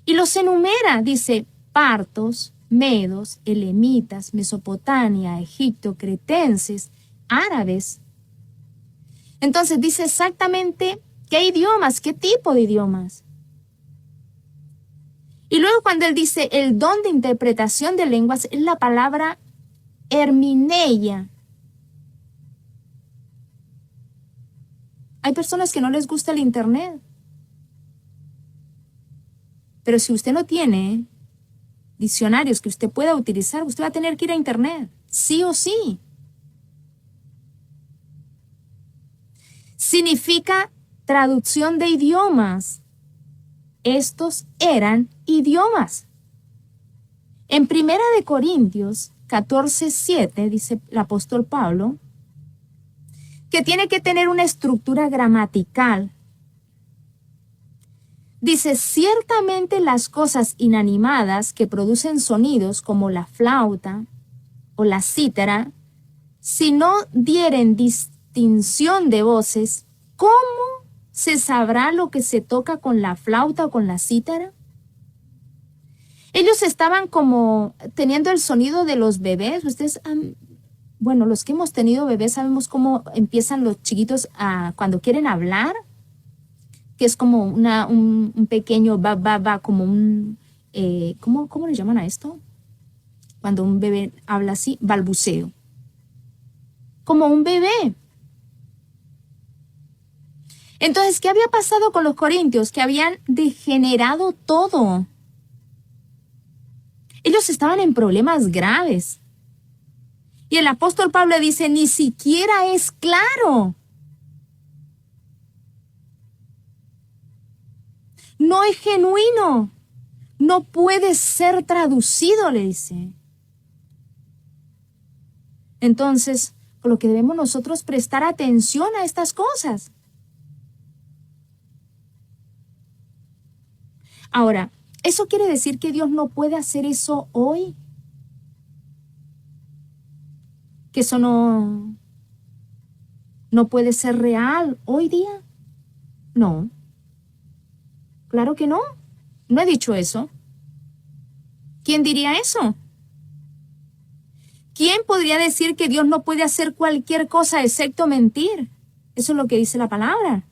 S1: Y los enumera, dice, partos, medos, elamitas, Mesopotamia, Egipto, cretenses, árabes. Entonces dice exactamente qué idiomas, qué tipo de idiomas. Y luego cuando él dice el don de interpretación de lenguas, es la palabra hermineia. Hay personas que no les gusta el internet. Pero si usted no tiene diccionarios que usted pueda utilizar, usted va a tener que ir a internet, sí o sí. Significa traducción de idiomas. Estos eran idiomas. En 1 Corintios 14:7 dice el apóstol Pablo que tiene que tener una estructura gramatical. Dice, ciertamente las cosas inanimadas que producen sonidos como la flauta o la cítara, si no dieren distinción de voces, ¿cómo se sabrá lo que se toca con la flauta o con la cítara? Ellos estaban como teniendo el sonido de los bebés. Ustedes bueno, los que hemos tenido bebés sabemos cómo empiezan los chiquitos cuando quieren hablar, que es como un pequeño ba, como un, ¿cómo le llaman a esto? Cuando un bebé habla así, balbuceo. Como un bebé. Entonces, ¿qué había pasado con los corintios? Que habían degenerado todo. Ellos estaban en problemas graves. Y el apóstol Pablo dice, ni siquiera es claro. No es genuino. No puede ser traducido, le dice. Entonces, por lo que debemos nosotros prestar atención a estas cosas. Ahora, ¿eso quiere decir que Dios no puede hacer eso hoy? ¿Que eso no puede ser real hoy día? No. Claro que no. No he dicho eso. ¿Quién diría eso? ¿Quién podría decir que Dios no puede hacer cualquier cosa excepto mentir? Eso es lo que dice la palabra.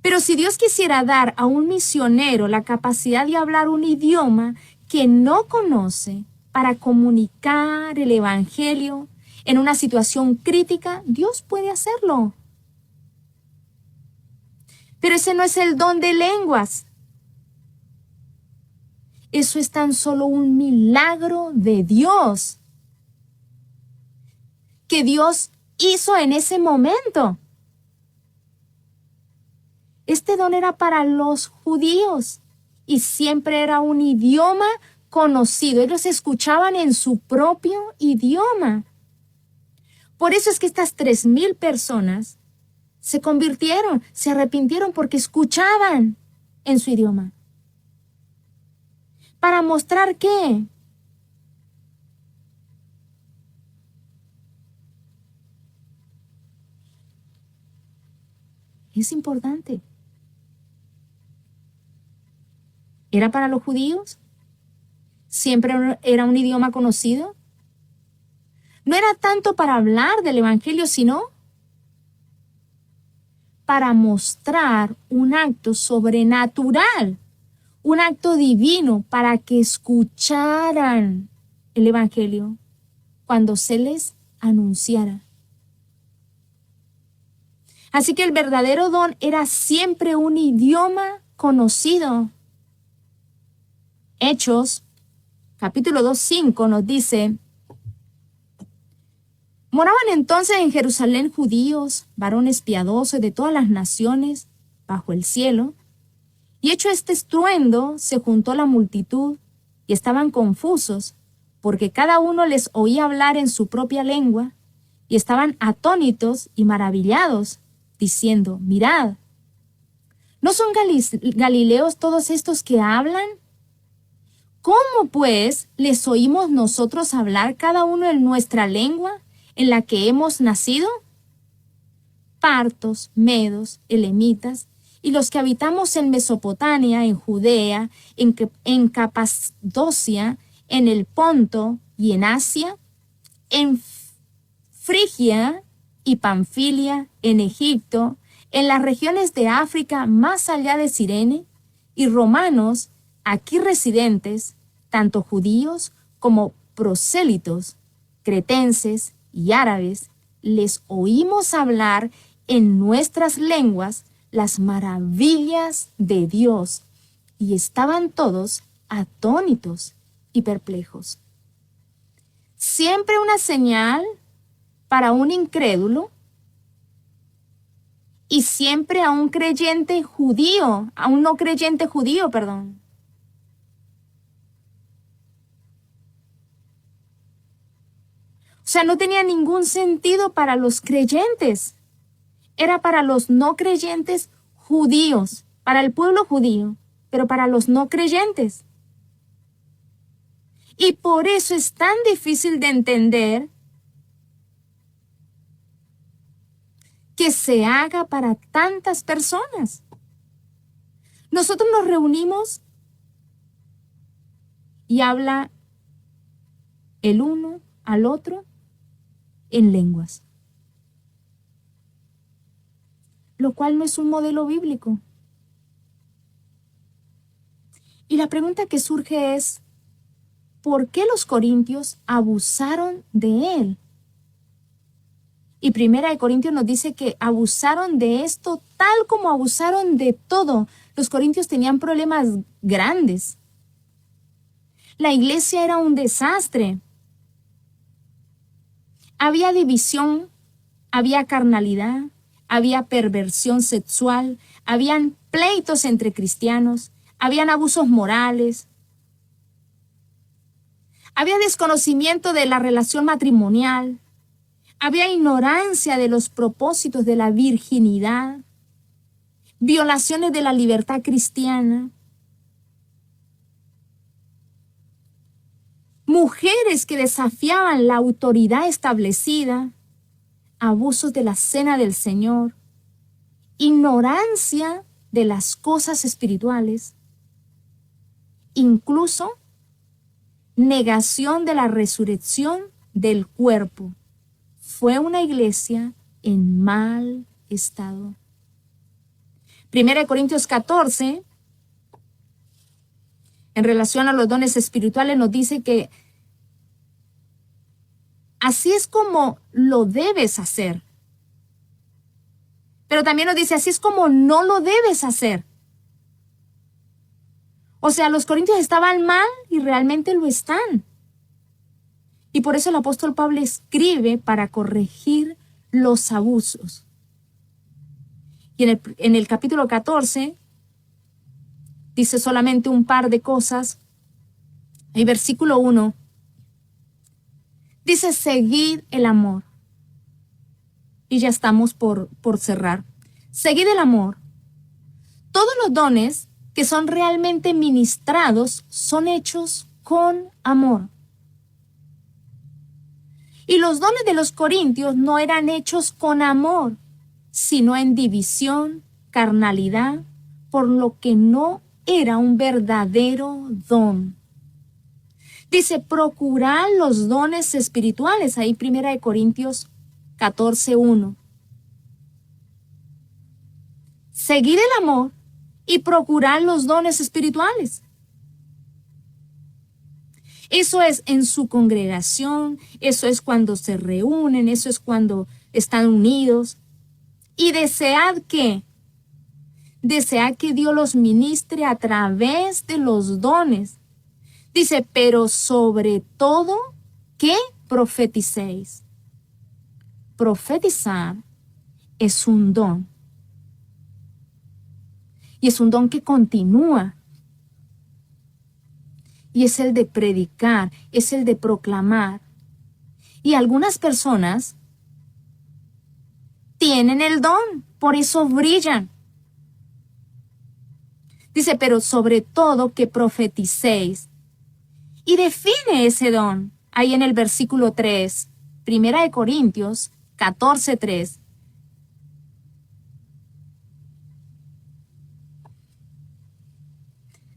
S1: Pero si Dios quisiera dar a un misionero la capacidad de hablar un idioma que no conoce para comunicar el evangelio en una situación crítica, Dios puede hacerlo. Pero ese no es el don de lenguas. Eso es tan solo un milagro de Dios que Dios hizo en ese momento. Este don era para los judíos y siempre era un idioma conocido. Ellos escuchaban en su propio idioma. Por eso es que estas 3,000 personas se convirtieron, se arrepintieron porque escuchaban en su idioma. ¿Para mostrar qué? Es importante. ¿Era para los judíos? ¿Siempre era un idioma conocido? no era tanto para hablar del Evangelio, sino para mostrar un acto sobrenatural, un acto divino para que escucharan el Evangelio cuando se les anunciara. Así que el verdadero don era siempre un idioma conocido. Hechos, capítulo 2:5 nos dice: moraban entonces en Jerusalén judíos, varones piadosos de todas las naciones bajo el cielo. Y hecho este estruendo, se juntó la multitud y estaban confusos, porque cada uno les oía hablar en su propia lengua, y estaban atónitos y maravillados, diciendo: mirad, ¿no son galileos todos estos que hablan? ¿Cómo pues les oímos nosotros hablar cada uno en nuestra lengua en la que hemos nacido? Partos, medos, elamitas, y los que habitamos en Mesopotamia, en Judea, en Capadocia, en el Ponto y en Asia, en Frigia y Panfilia, en Egipto, en las regiones de África más allá de Cirene, y romanos aquí residentes, tanto judíos como prosélitos, cretenses y árabes, les oímos hablar en nuestras lenguas las maravillas de Dios, y estaban todos atónitos y perplejos. Siempre una señal para un incrédulo y siempre a un creyente judío, a un no creyente judío, perdón. O sea, no tenía ningún sentido para los creyentes. Era para los no creyentes judíos, para el pueblo judío, pero para los no creyentes. Y por eso es tan difícil de entender que se haga para tantas personas. Nosotros nos reunimos y habla el uno al otro en lenguas, lo cual no es un modelo bíblico. Y la pregunta que surge es, ¿por qué los corintios abusaron de él? Y Primera de Corintios nos dice que abusaron de esto tal como abusaron de todo. Los corintios tenían problemas grandes. La iglesia era un desastre. Había división, había carnalidad, había perversión sexual, habían pleitos entre cristianos, habían abusos morales, había desconocimiento de la relación matrimonial, había ignorancia de los propósitos de la virginidad, violaciones de la libertad cristiana, mujeres que desafiaban la autoridad establecida, abusos de la cena del Señor, ignorancia de las cosas espirituales, incluso negación de la resurrección del cuerpo. Fue una iglesia en mal estado. 1 Corintios 14, en relación a los dones espirituales, nos dice que así es como lo debes hacer. Pero también nos dice, así es como no lo debes hacer. O sea, los corintios estaban mal y realmente lo están. Y por eso el apóstol Pablo escribe para corregir los abusos. Y en el capítulo 14 dice solamente un par de cosas. En versículo 1 dice, seguid el amor. Y ya estamos por cerrar. Seguid el amor. Todos los dones que son realmente ministrados son hechos con amor. Y los dones de los corintios no eran hechos con amor, sino en división, carnalidad, por lo que no era un verdadero don. Dice, procurar los dones espirituales. Ahí 1 Corintios 14:1. Seguir el amor y procurar los dones espirituales. Eso es en su congregación, eso es cuando se reúnen, eso es cuando están unidos. Y desead que Dios los ministre a través de los dones. Dice, pero sobre todo que profeticéis. Profetizar es un don. Y es un don que continúa. Y es el de predicar, es el de proclamar. Y algunas personas tienen el don, por eso brillan. Dice, pero sobre todo que profeticéis. Y define ese don ahí en el versículo 3, 1 Corintios 14:3.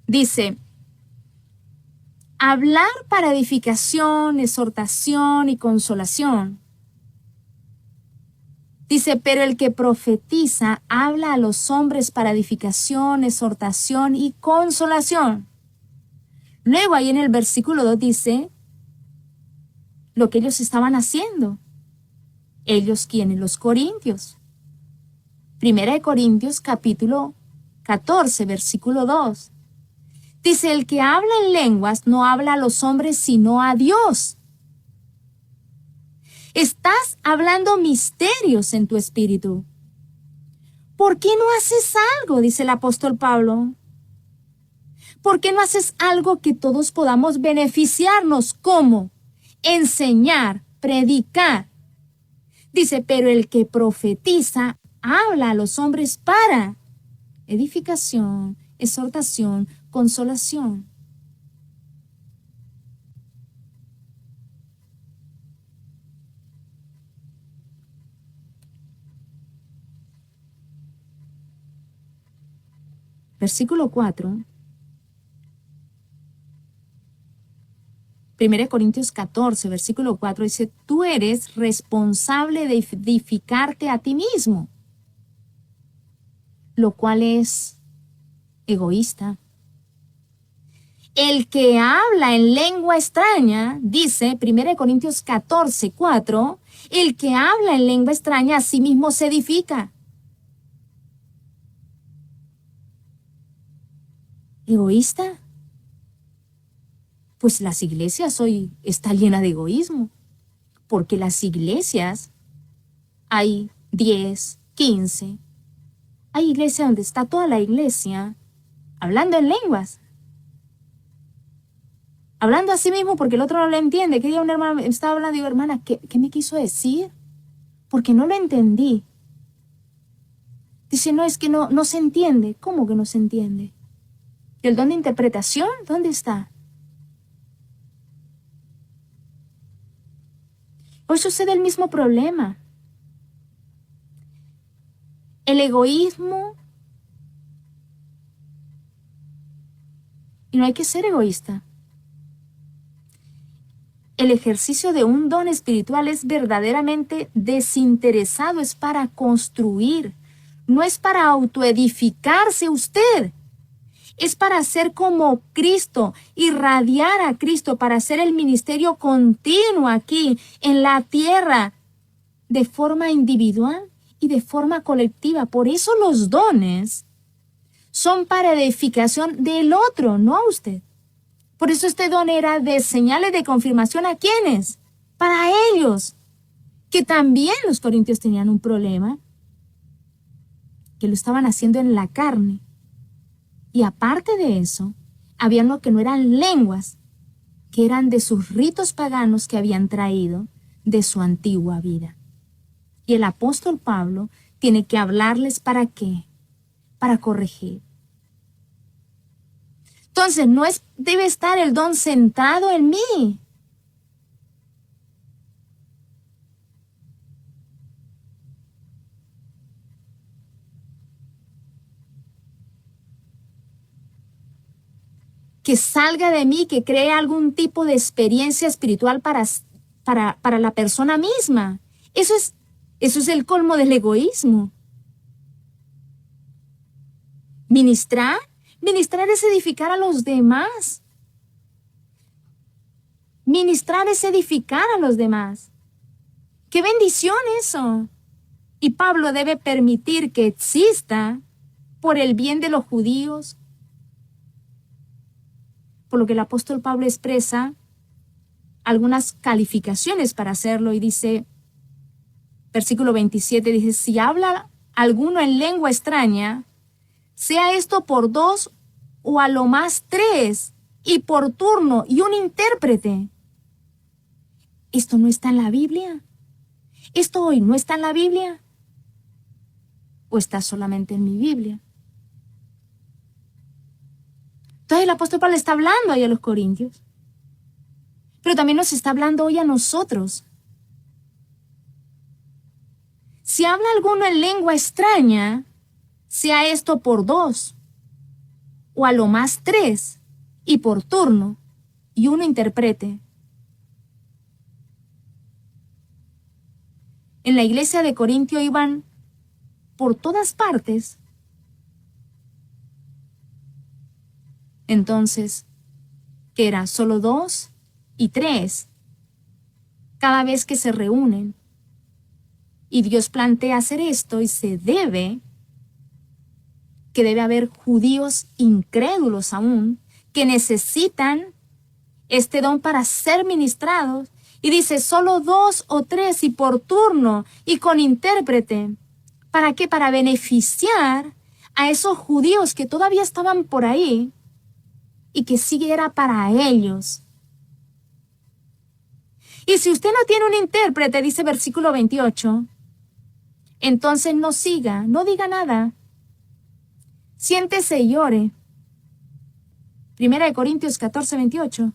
S1: Dice, hablar para edificación, exhortación y consolación. Dice, pero el que profetiza habla a los hombres para edificación, exhortación y consolación. Luego ahí en el versículo 2 dice lo que ellos estaban haciendo. Ellos, ¿quiénes? Los corintios. 1 Corintios capítulo 14, versículo 2. Dice, el que habla en lenguas no habla a los hombres sino a Dios. Estás hablando misterios en tu espíritu. ¿Por qué no haces algo? Dice el apóstol Pablo. ¿Por qué no haces algo que todos podamos beneficiarnos? ¿Cómo? Enseñar, predicar. Dice, pero el que profetiza habla a los hombres para edificación, exhortación, consolación. Versículo 4. 1 Corintios 14, versículo 4 dice, tú eres responsable de edificarte a ti mismo, lo cual es egoísta. El que habla en lengua extraña, dice 1 Corintios 14, 4, el que habla en lengua extraña a sí mismo se edifica. ¿Egoísta? Pues las iglesias hoy están llenas de egoísmo, porque las iglesias hay 10, 15. Hay iglesias donde está toda la iglesia hablando en lenguas. Hablando a sí mismo porque el otro no lo entiende. Que día una hermana estaba hablando y digo, hermana, ¿qué me quiso decir? Porque no lo entendí. Dice, no, es que no se entiende. ¿Cómo que no se entiende? ¿Y el don de interpretación? ¿Dónde está? Hoy sucede el mismo problema. El egoísmo. Y no hay que ser egoísta. El ejercicio de un don espiritual es verdaderamente desinteresado, es para construir, no es para autoedificarse usted. Es para ser como Cristo, irradiar a Cristo, para hacer el ministerio continuo aquí en la tierra, de forma individual y de forma colectiva. Por eso los dones son para edificación del otro, no a usted. Por eso este don era de señales de confirmación ¿a quiénes? Para ellos, que también los corintios tenían un problema, que lo estaban haciendo en la carne. Y aparte de eso, había lo que no eran lenguas, que eran de sus ritos paganos que habían traído de su antigua vida. Y el apóstol Pablo tiene que hablarles ¿para qué? Para corregir. Entonces, debe estar el don centrado en mí. que salga de mí, que cree algún tipo de experiencia espiritual para la persona misma. Eso es el colmo del egoísmo. Ministrar es edificar a los demás. Ministrar es edificar a los demás. ¡Qué bendición eso! Y Pablo debe permitir que exista por el bien de los judíos. Por lo que el apóstol Pablo expresa algunas calificaciones para hacerlo y dice, versículo 27, dice, si habla alguno en lengua extraña, sea esto por 2 o a lo más 3, y por turno, y un intérprete. ¿Esto no está en la Biblia? ¿Esto hoy no está en la Biblia? ¿O está solamente en mi Biblia? Entonces el apóstol Pablo está hablando ahí a los corintios, pero también nos está hablando hoy a nosotros. Si habla alguno en lengua extraña, sea esto por 2, o a lo más 3, y por turno, y uno interprete. En la iglesia de Corintio iban por todas partes. Entonces, ¿qué era? Solo 2 y 3, cada vez que se reúnen. Y Dios plantea hacer esto y se debe, que debe haber judíos incrédulos aún, que necesitan este don para ser ministrados. Y dice, solo 2 o 3 y por turno y con intérprete. ¿Para qué? Para beneficiar a esos judíos que todavía estaban por ahí y que sí era para ellos. Y si usted no tiene un intérprete, dice versículo 28, entonces no siga, no diga nada. Siéntese y ore. 1 Corintios 14, 28.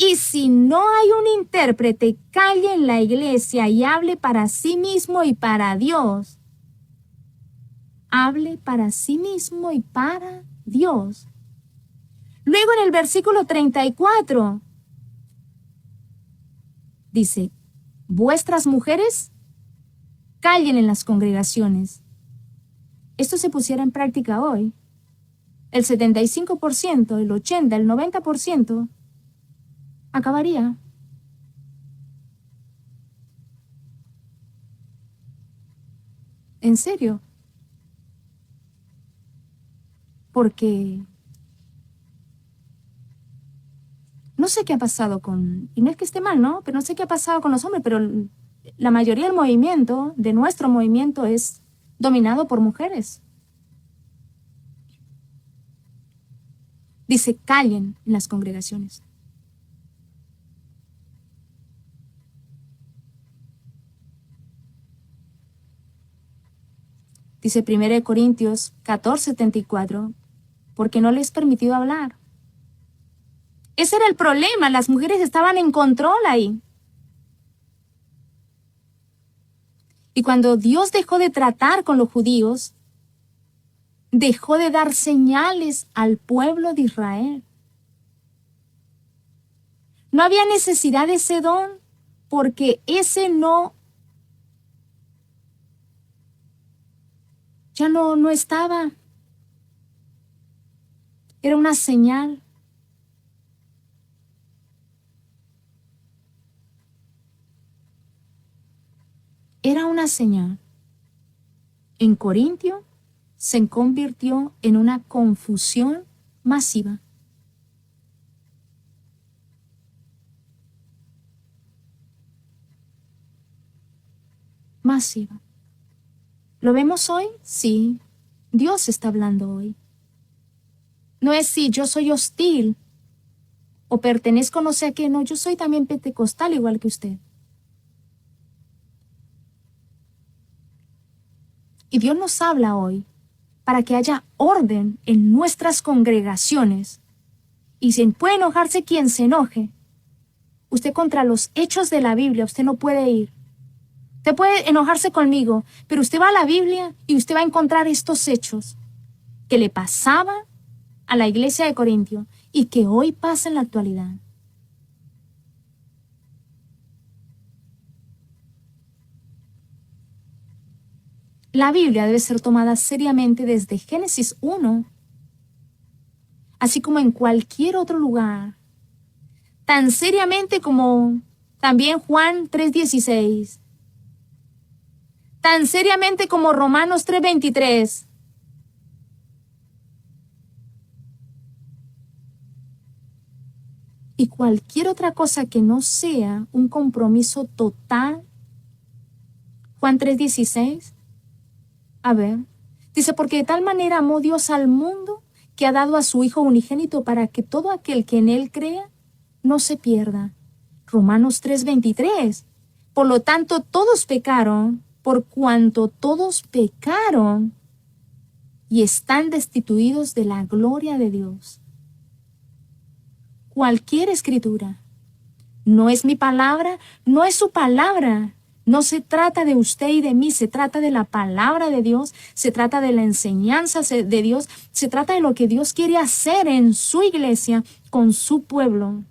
S1: Y si no hay un intérprete, calle en la iglesia y hable para sí mismo y para Dios. Hable para sí mismo y para Dios. Luego en el versículo 34 dice, vuestras mujeres callen en las congregaciones. Esto se pusiera en práctica hoy, el 75%, el 80%, el 90% acabaría. En serio. Porque no sé qué ha pasado y no es que esté mal, ¿no? Pero no sé qué ha pasado con los hombres, pero la mayoría del movimiento, de nuestro movimiento, es dominado por mujeres. Dice, callen en las congregaciones. Dice 1 Corintios 14:74, porque no les es permitido hablar. Ese era el problema, las mujeres estaban en control ahí. Y cuando Dios dejó de tratar con los judíos, dejó de dar señales al pueblo de Israel. No había necesidad de ese don, porque ese no, ya no estaba. Era una señal. Era una señal. En Corintio se convirtió en una confusión masiva. Masiva. ¿Lo vemos hoy? Sí. Dios está hablando hoy. No es si yo soy hostil o pertenezco no sé a qué. No, yo soy también pentecostal igual que usted. Y Dios nos habla hoy para que haya orden en nuestras congregaciones. Y si puede enojarse quien se enoje, usted contra los hechos de la Biblia, usted no puede ir. Usted puede enojarse conmigo, pero usted va a la Biblia y usted va a encontrar estos hechos que le pasaba a la iglesia de Corintio y que hoy pasa en la actualidad. La Biblia debe ser tomada seriamente desde Génesis 1, así como en cualquier otro lugar, tan seriamente como también Juan 3:16, tan seriamente como Romanos 3:23. Y cualquier otra cosa que no sea un compromiso total. Juan 3:16. A ver, dice, porque de tal manera amó Dios al mundo que ha dado a su Hijo unigénito para que todo aquel que en Él crea no se pierda. Romanos 3:23. Por lo tanto, todos pecaron, por cuanto todos pecaron y están destituidos de la gloria de Dios. Cualquier escritura. No es mi palabra, no es su palabra. No se trata de usted y de mí, se trata de la palabra de Dios, se trata de la enseñanza de Dios, se trata de lo que Dios quiere hacer en su iglesia, con su pueblo.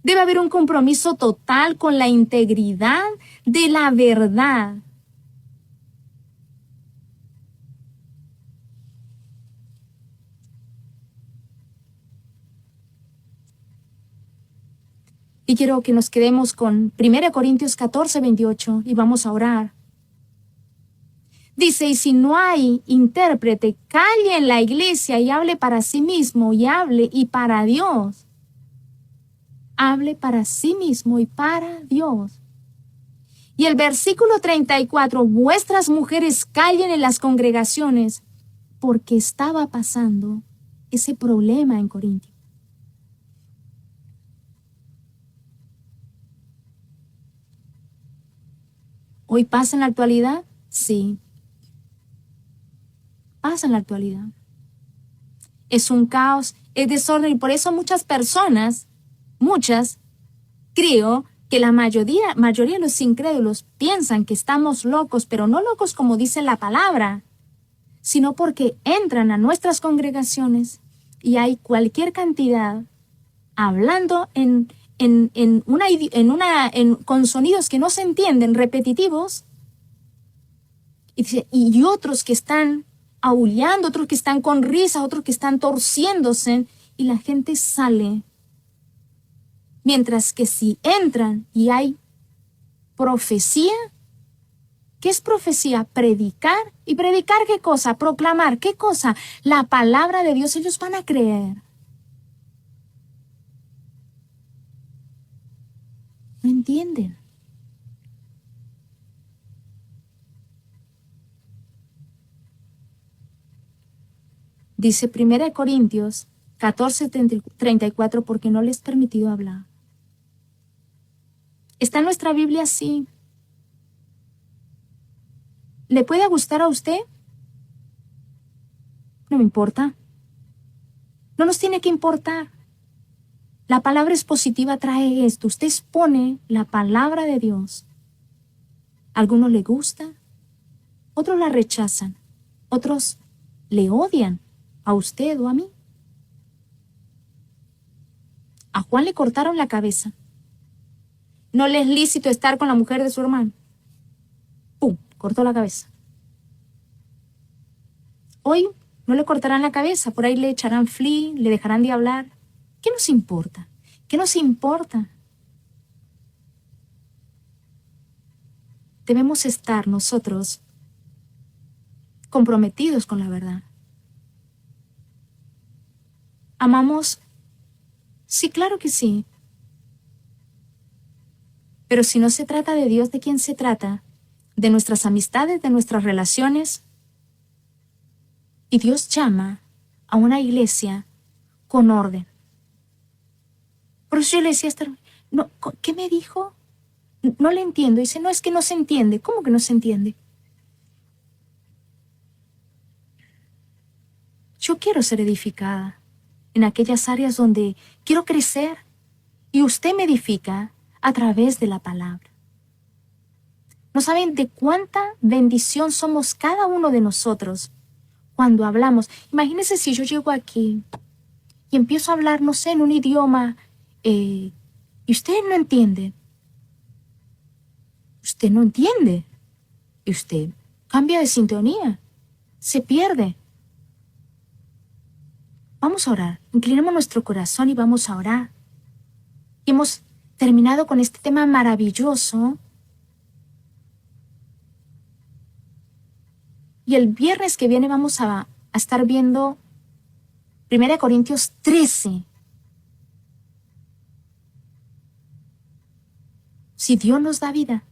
S1: Debe haber un compromiso total con la integridad de la verdad. Y quiero que nos quedemos con 1 Corintios 14:28 y vamos a orar. Dice, y si no hay intérprete, calle en la iglesia y hable para sí mismo y hable y para Dios. Hable para sí mismo y para Dios. Y el versículo 34, vuestras mujeres callen en las congregaciones, porque estaba pasando ese problema en Corintios. ¿Hoy pasa en la actualidad? Sí. Pasa en la actualidad. Es un caos, es desorden y por eso muchas personas, creo que la mayoría de los incrédulos piensan que estamos locos, pero no locos como dice la palabra, sino porque entran a nuestras congregaciones y hay cualquier cantidad hablando con sonidos que no se entienden, repetitivos, y otros que están aullando, otros que están con risa, otros que están torciéndose, y la gente sale. Mientras que si entran y hay profecía, ¿qué es profecía? Predicar. ¿Y predicar qué cosa? Proclamar. ¿Qué cosa? La palabra de Dios. Ellos van a creer. No entienden. Dice 1 Corintios 14:34, porque no les he permitido hablar. ¿Está en nuestra Biblia? Sí. ¿Le puede gustar a usted? No me importa. No nos tiene que importar. La palabra expositiva trae esto. Usted expone la palabra de Dios. A algunos le gusta, otros la rechazan, otros le odian a usted o a mí. A Juan le cortaron la cabeza. No le es lícito estar con la mujer de su hermano. ¡Pum! Cortó la cabeza. Hoy no le cortarán la cabeza, por ahí le echarán flea, le dejarán de hablar. ¿Qué nos importa? ¿Qué nos importa? Debemos estar nosotros comprometidos con la verdad. ¿Amamos? Sí, claro que sí. Pero si no se trata de Dios, ¿de quién se trata? De nuestras amistades, de nuestras relaciones. Y Dios llama a una iglesia con orden. Por eso yo le decía a Esther, no, ¿qué me dijo? No le entiendo. Dice, no, es que no se entiende. ¿Cómo que no se entiende? Yo quiero ser edificada en aquellas áreas donde quiero crecer y usted me edifica a través de la palabra. ¿No saben de cuánta bendición somos cada uno de nosotros cuando hablamos. Imagínese si yo llego aquí y empiezo a hablar, no sé, en un idioma y usted no entiende. Usted no entiende. Y usted cambia de sintonía. Se pierde. Vamos a orar. Inclinemos nuestro corazón y vamos a orar. Y hemos terminado con este tema maravilloso. Y el viernes que viene vamos a estar viendo 1 Corintios 13. Si Dios nos da vida,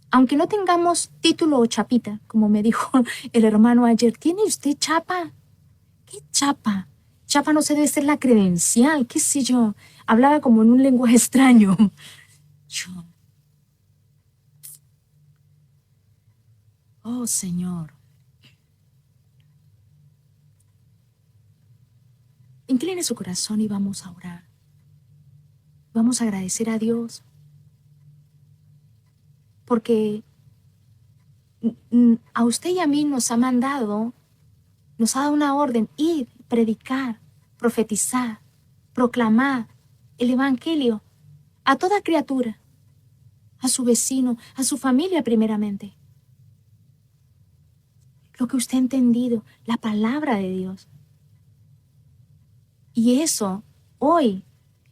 S1: aunque no tengamos título o chapita, como me dijo el hermano ayer, ¿tiene usted chapa? ¿Qué chapa? Chapa no sé, debe ser la credencial, qué sé yo. Hablaba como en un lenguaje extraño. Oh, Señor. Incline su corazón y vamos a orar. Vamos a agradecer a Dios. Porque a usted y a mí nos ha mandado, nos ha dado una orden: ir, predicar, profetizar, proclamar el Evangelio a toda criatura, a su vecino, a su familia primeramente. Lo que usted ha entendido, la palabra de Dios. Y eso, hoy,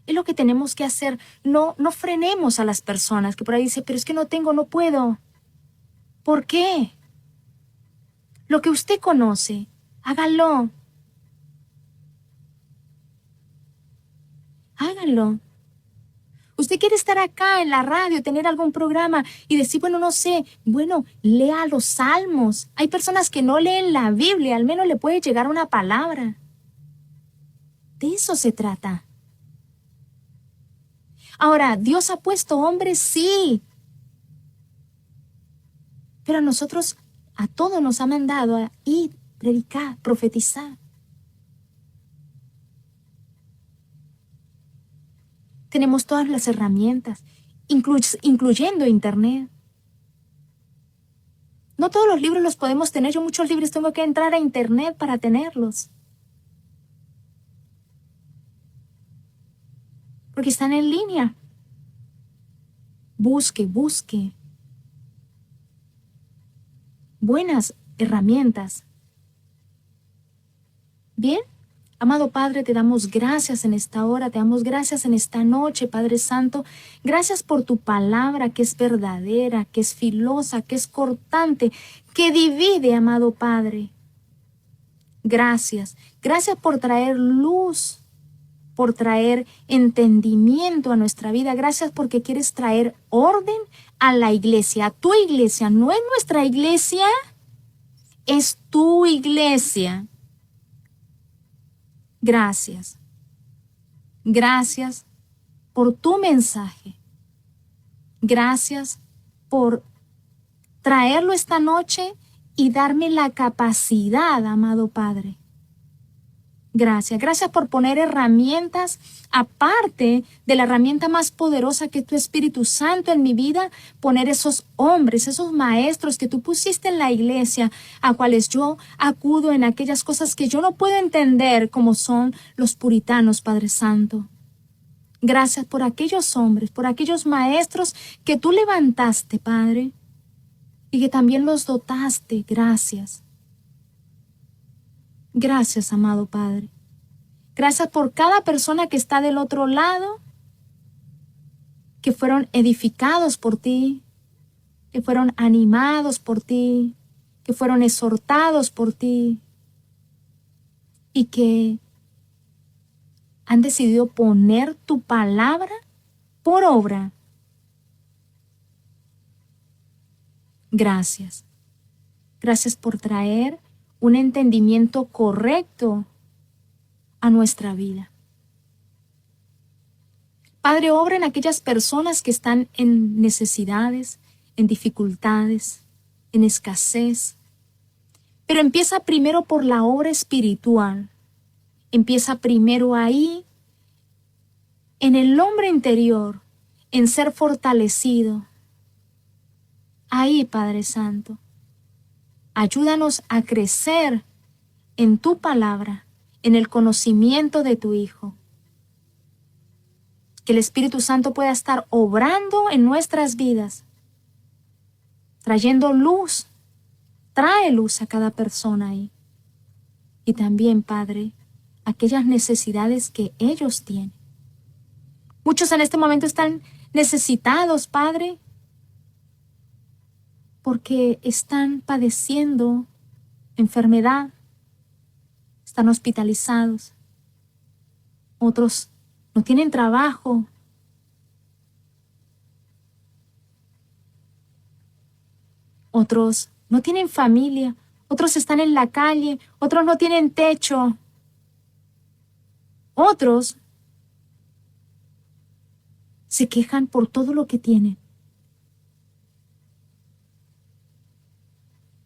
S1: es lo que tenemos que hacer. No frenemos a las personas que por ahí dicen, pero es que no tengo, no puedo. ¿Por qué? Lo que usted conoce, hágalo. Hágalo. Usted quiere estar acá en la radio, tener algún programa y decir, bueno, no sé, bueno, lea los salmos. Hay personas que no leen la Biblia, al menos le puede llegar una palabra. De eso se trata. Ahora, ¿Dios ha puesto hombres? Sí. Pero a nosotros, a todos nos ha mandado a ir, predicar, profetizar. Tenemos todas las herramientas, incluyendo Internet. No todos los libros los podemos tener. Yo muchos libros tengo que entrar a Internet para tenerlos. Porque están en línea. Busque. Buenas herramientas. ¿Bien? Amado Padre, te damos gracias en esta hora, te damos gracias en esta noche, Padre Santo. Gracias por tu palabra que es verdadera, que es filosa, que es cortante, que divide, amado Padre. Gracias. Gracias por traer luz, por traer entendimiento a nuestra vida. Gracias porque quieres traer orden a la iglesia, a tu iglesia. No es nuestra iglesia, es tu iglesia. Gracias. Gracias por tu mensaje. Gracias por traerlo esta noche y darme la capacidad, amado Padre. Gracias. Gracias por poner herramientas aparte de la herramienta más poderosa que es tu Espíritu Santo en mi vida, poner esos hombres, esos maestros que tú pusiste en la iglesia, a cuales yo acudo en aquellas cosas que yo no puedo entender, como son los puritanos, Padre Santo. Gracias por aquellos hombres, por aquellos maestros que tú levantaste, Padre, y que también los dotaste. Gracias. Gracias, amado Padre. Gracias por cada persona que está del otro lado, que fueron edificados por ti, que fueron animados por ti, que fueron exhortados por ti y que han decidido poner tu palabra por obra. Gracias. Gracias por traer un entendimiento correcto a nuestra vida. Padre, obra en aquellas personas que están en necesidades, en dificultades, en escasez. Pero empieza primero por la obra espiritual. Empieza primero ahí, en el hombre interior, en ser fortalecido. Ahí, Padre Santo. Ayúdanos a crecer en tu palabra, en el conocimiento de tu Hijo. Que el Espíritu Santo pueda estar obrando en nuestras vidas, trayendo luz. Trae luz a cada persona ahí. Y también, Padre, aquellas necesidades que ellos tienen. Muchos en este momento están necesitados, Padre, porque están padeciendo enfermedad, están hospitalizados. Otros no tienen trabajo. Otros no tienen familia. Otros están en la calle. Otros no tienen techo. Otros se quejan por todo lo que tienen.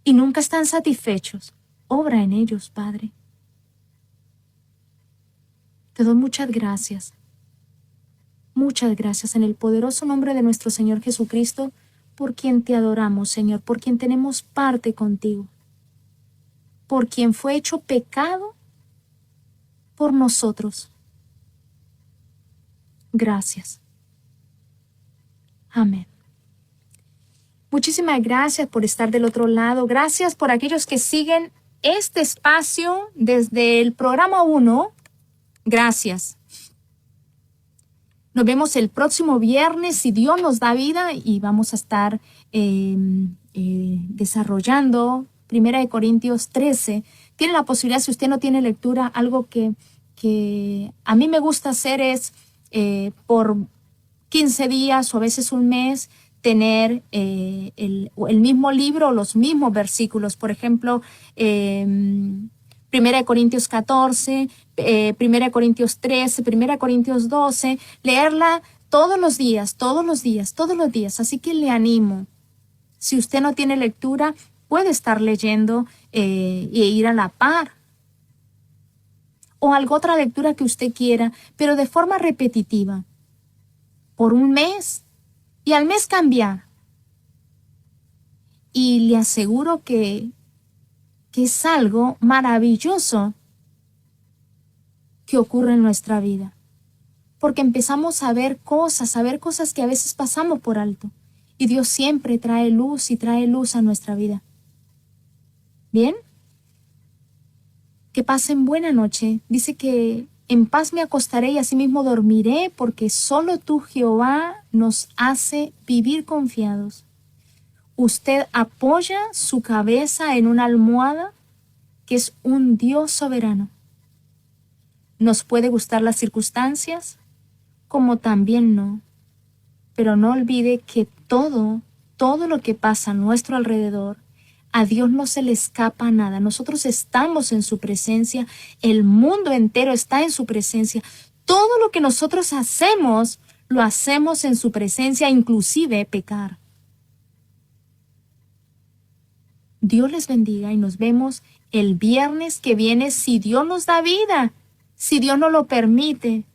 S1: Y nunca están satisfechos. Obra en ellos, Padre. Te doy muchas gracias. Muchas gracias en el poderoso nombre de nuestro Señor Jesucristo, por quien te adoramos, Señor, por quien tenemos parte contigo, por quien fue hecho pecado por nosotros. Gracias. Amén. Muchísimas gracias por estar del otro lado. Gracias por aquellos que siguen este espacio desde el programa 1. Gracias. Nos vemos el próximo viernes, si Dios nos da vida, y vamos a estar desarrollando 1 Corintios 13. Tiene la posibilidad, si usted no tiene lectura, algo que a mí me gusta hacer es por 15 días o a veces un mes, tener el mismo libro o los mismos versículos. Por ejemplo, 1 Corintios 14, 1 Corintios 13, 1 Corintios 12, leerla todos los días. Así que le animo. Si usted no tiene lectura, puede estar leyendo e ir a la par. O alguna otra lectura que usted quiera, pero de forma repetitiva. Por un mes. Y al mes cambiar. Y le aseguro que es algo maravilloso que ocurre en nuestra vida. Porque empezamos a ver cosas que a veces pasamos por alto. Y Dios siempre trae luz y trae luz a nuestra vida. ¿Bien? Que pasen buena noche. Dice que en paz me acostaré y asimismo dormiré, porque solo tú, Jehová, nos hace vivir confiados. Usted apoya su cabeza en una almohada, que es un Dios soberano. Nos puede gustar las circunstancias, como también no. Pero no olvide que todo lo que pasa a nuestro alrededor, a Dios no se le escapa nada. Nosotros estamos en su presencia, el mundo entero está en su presencia. Todo lo que nosotros hacemos, lo hacemos en su presencia, inclusive pecar. Dios les bendiga y nos vemos el viernes que viene, si Dios nos da vida, si Dios nos lo permite.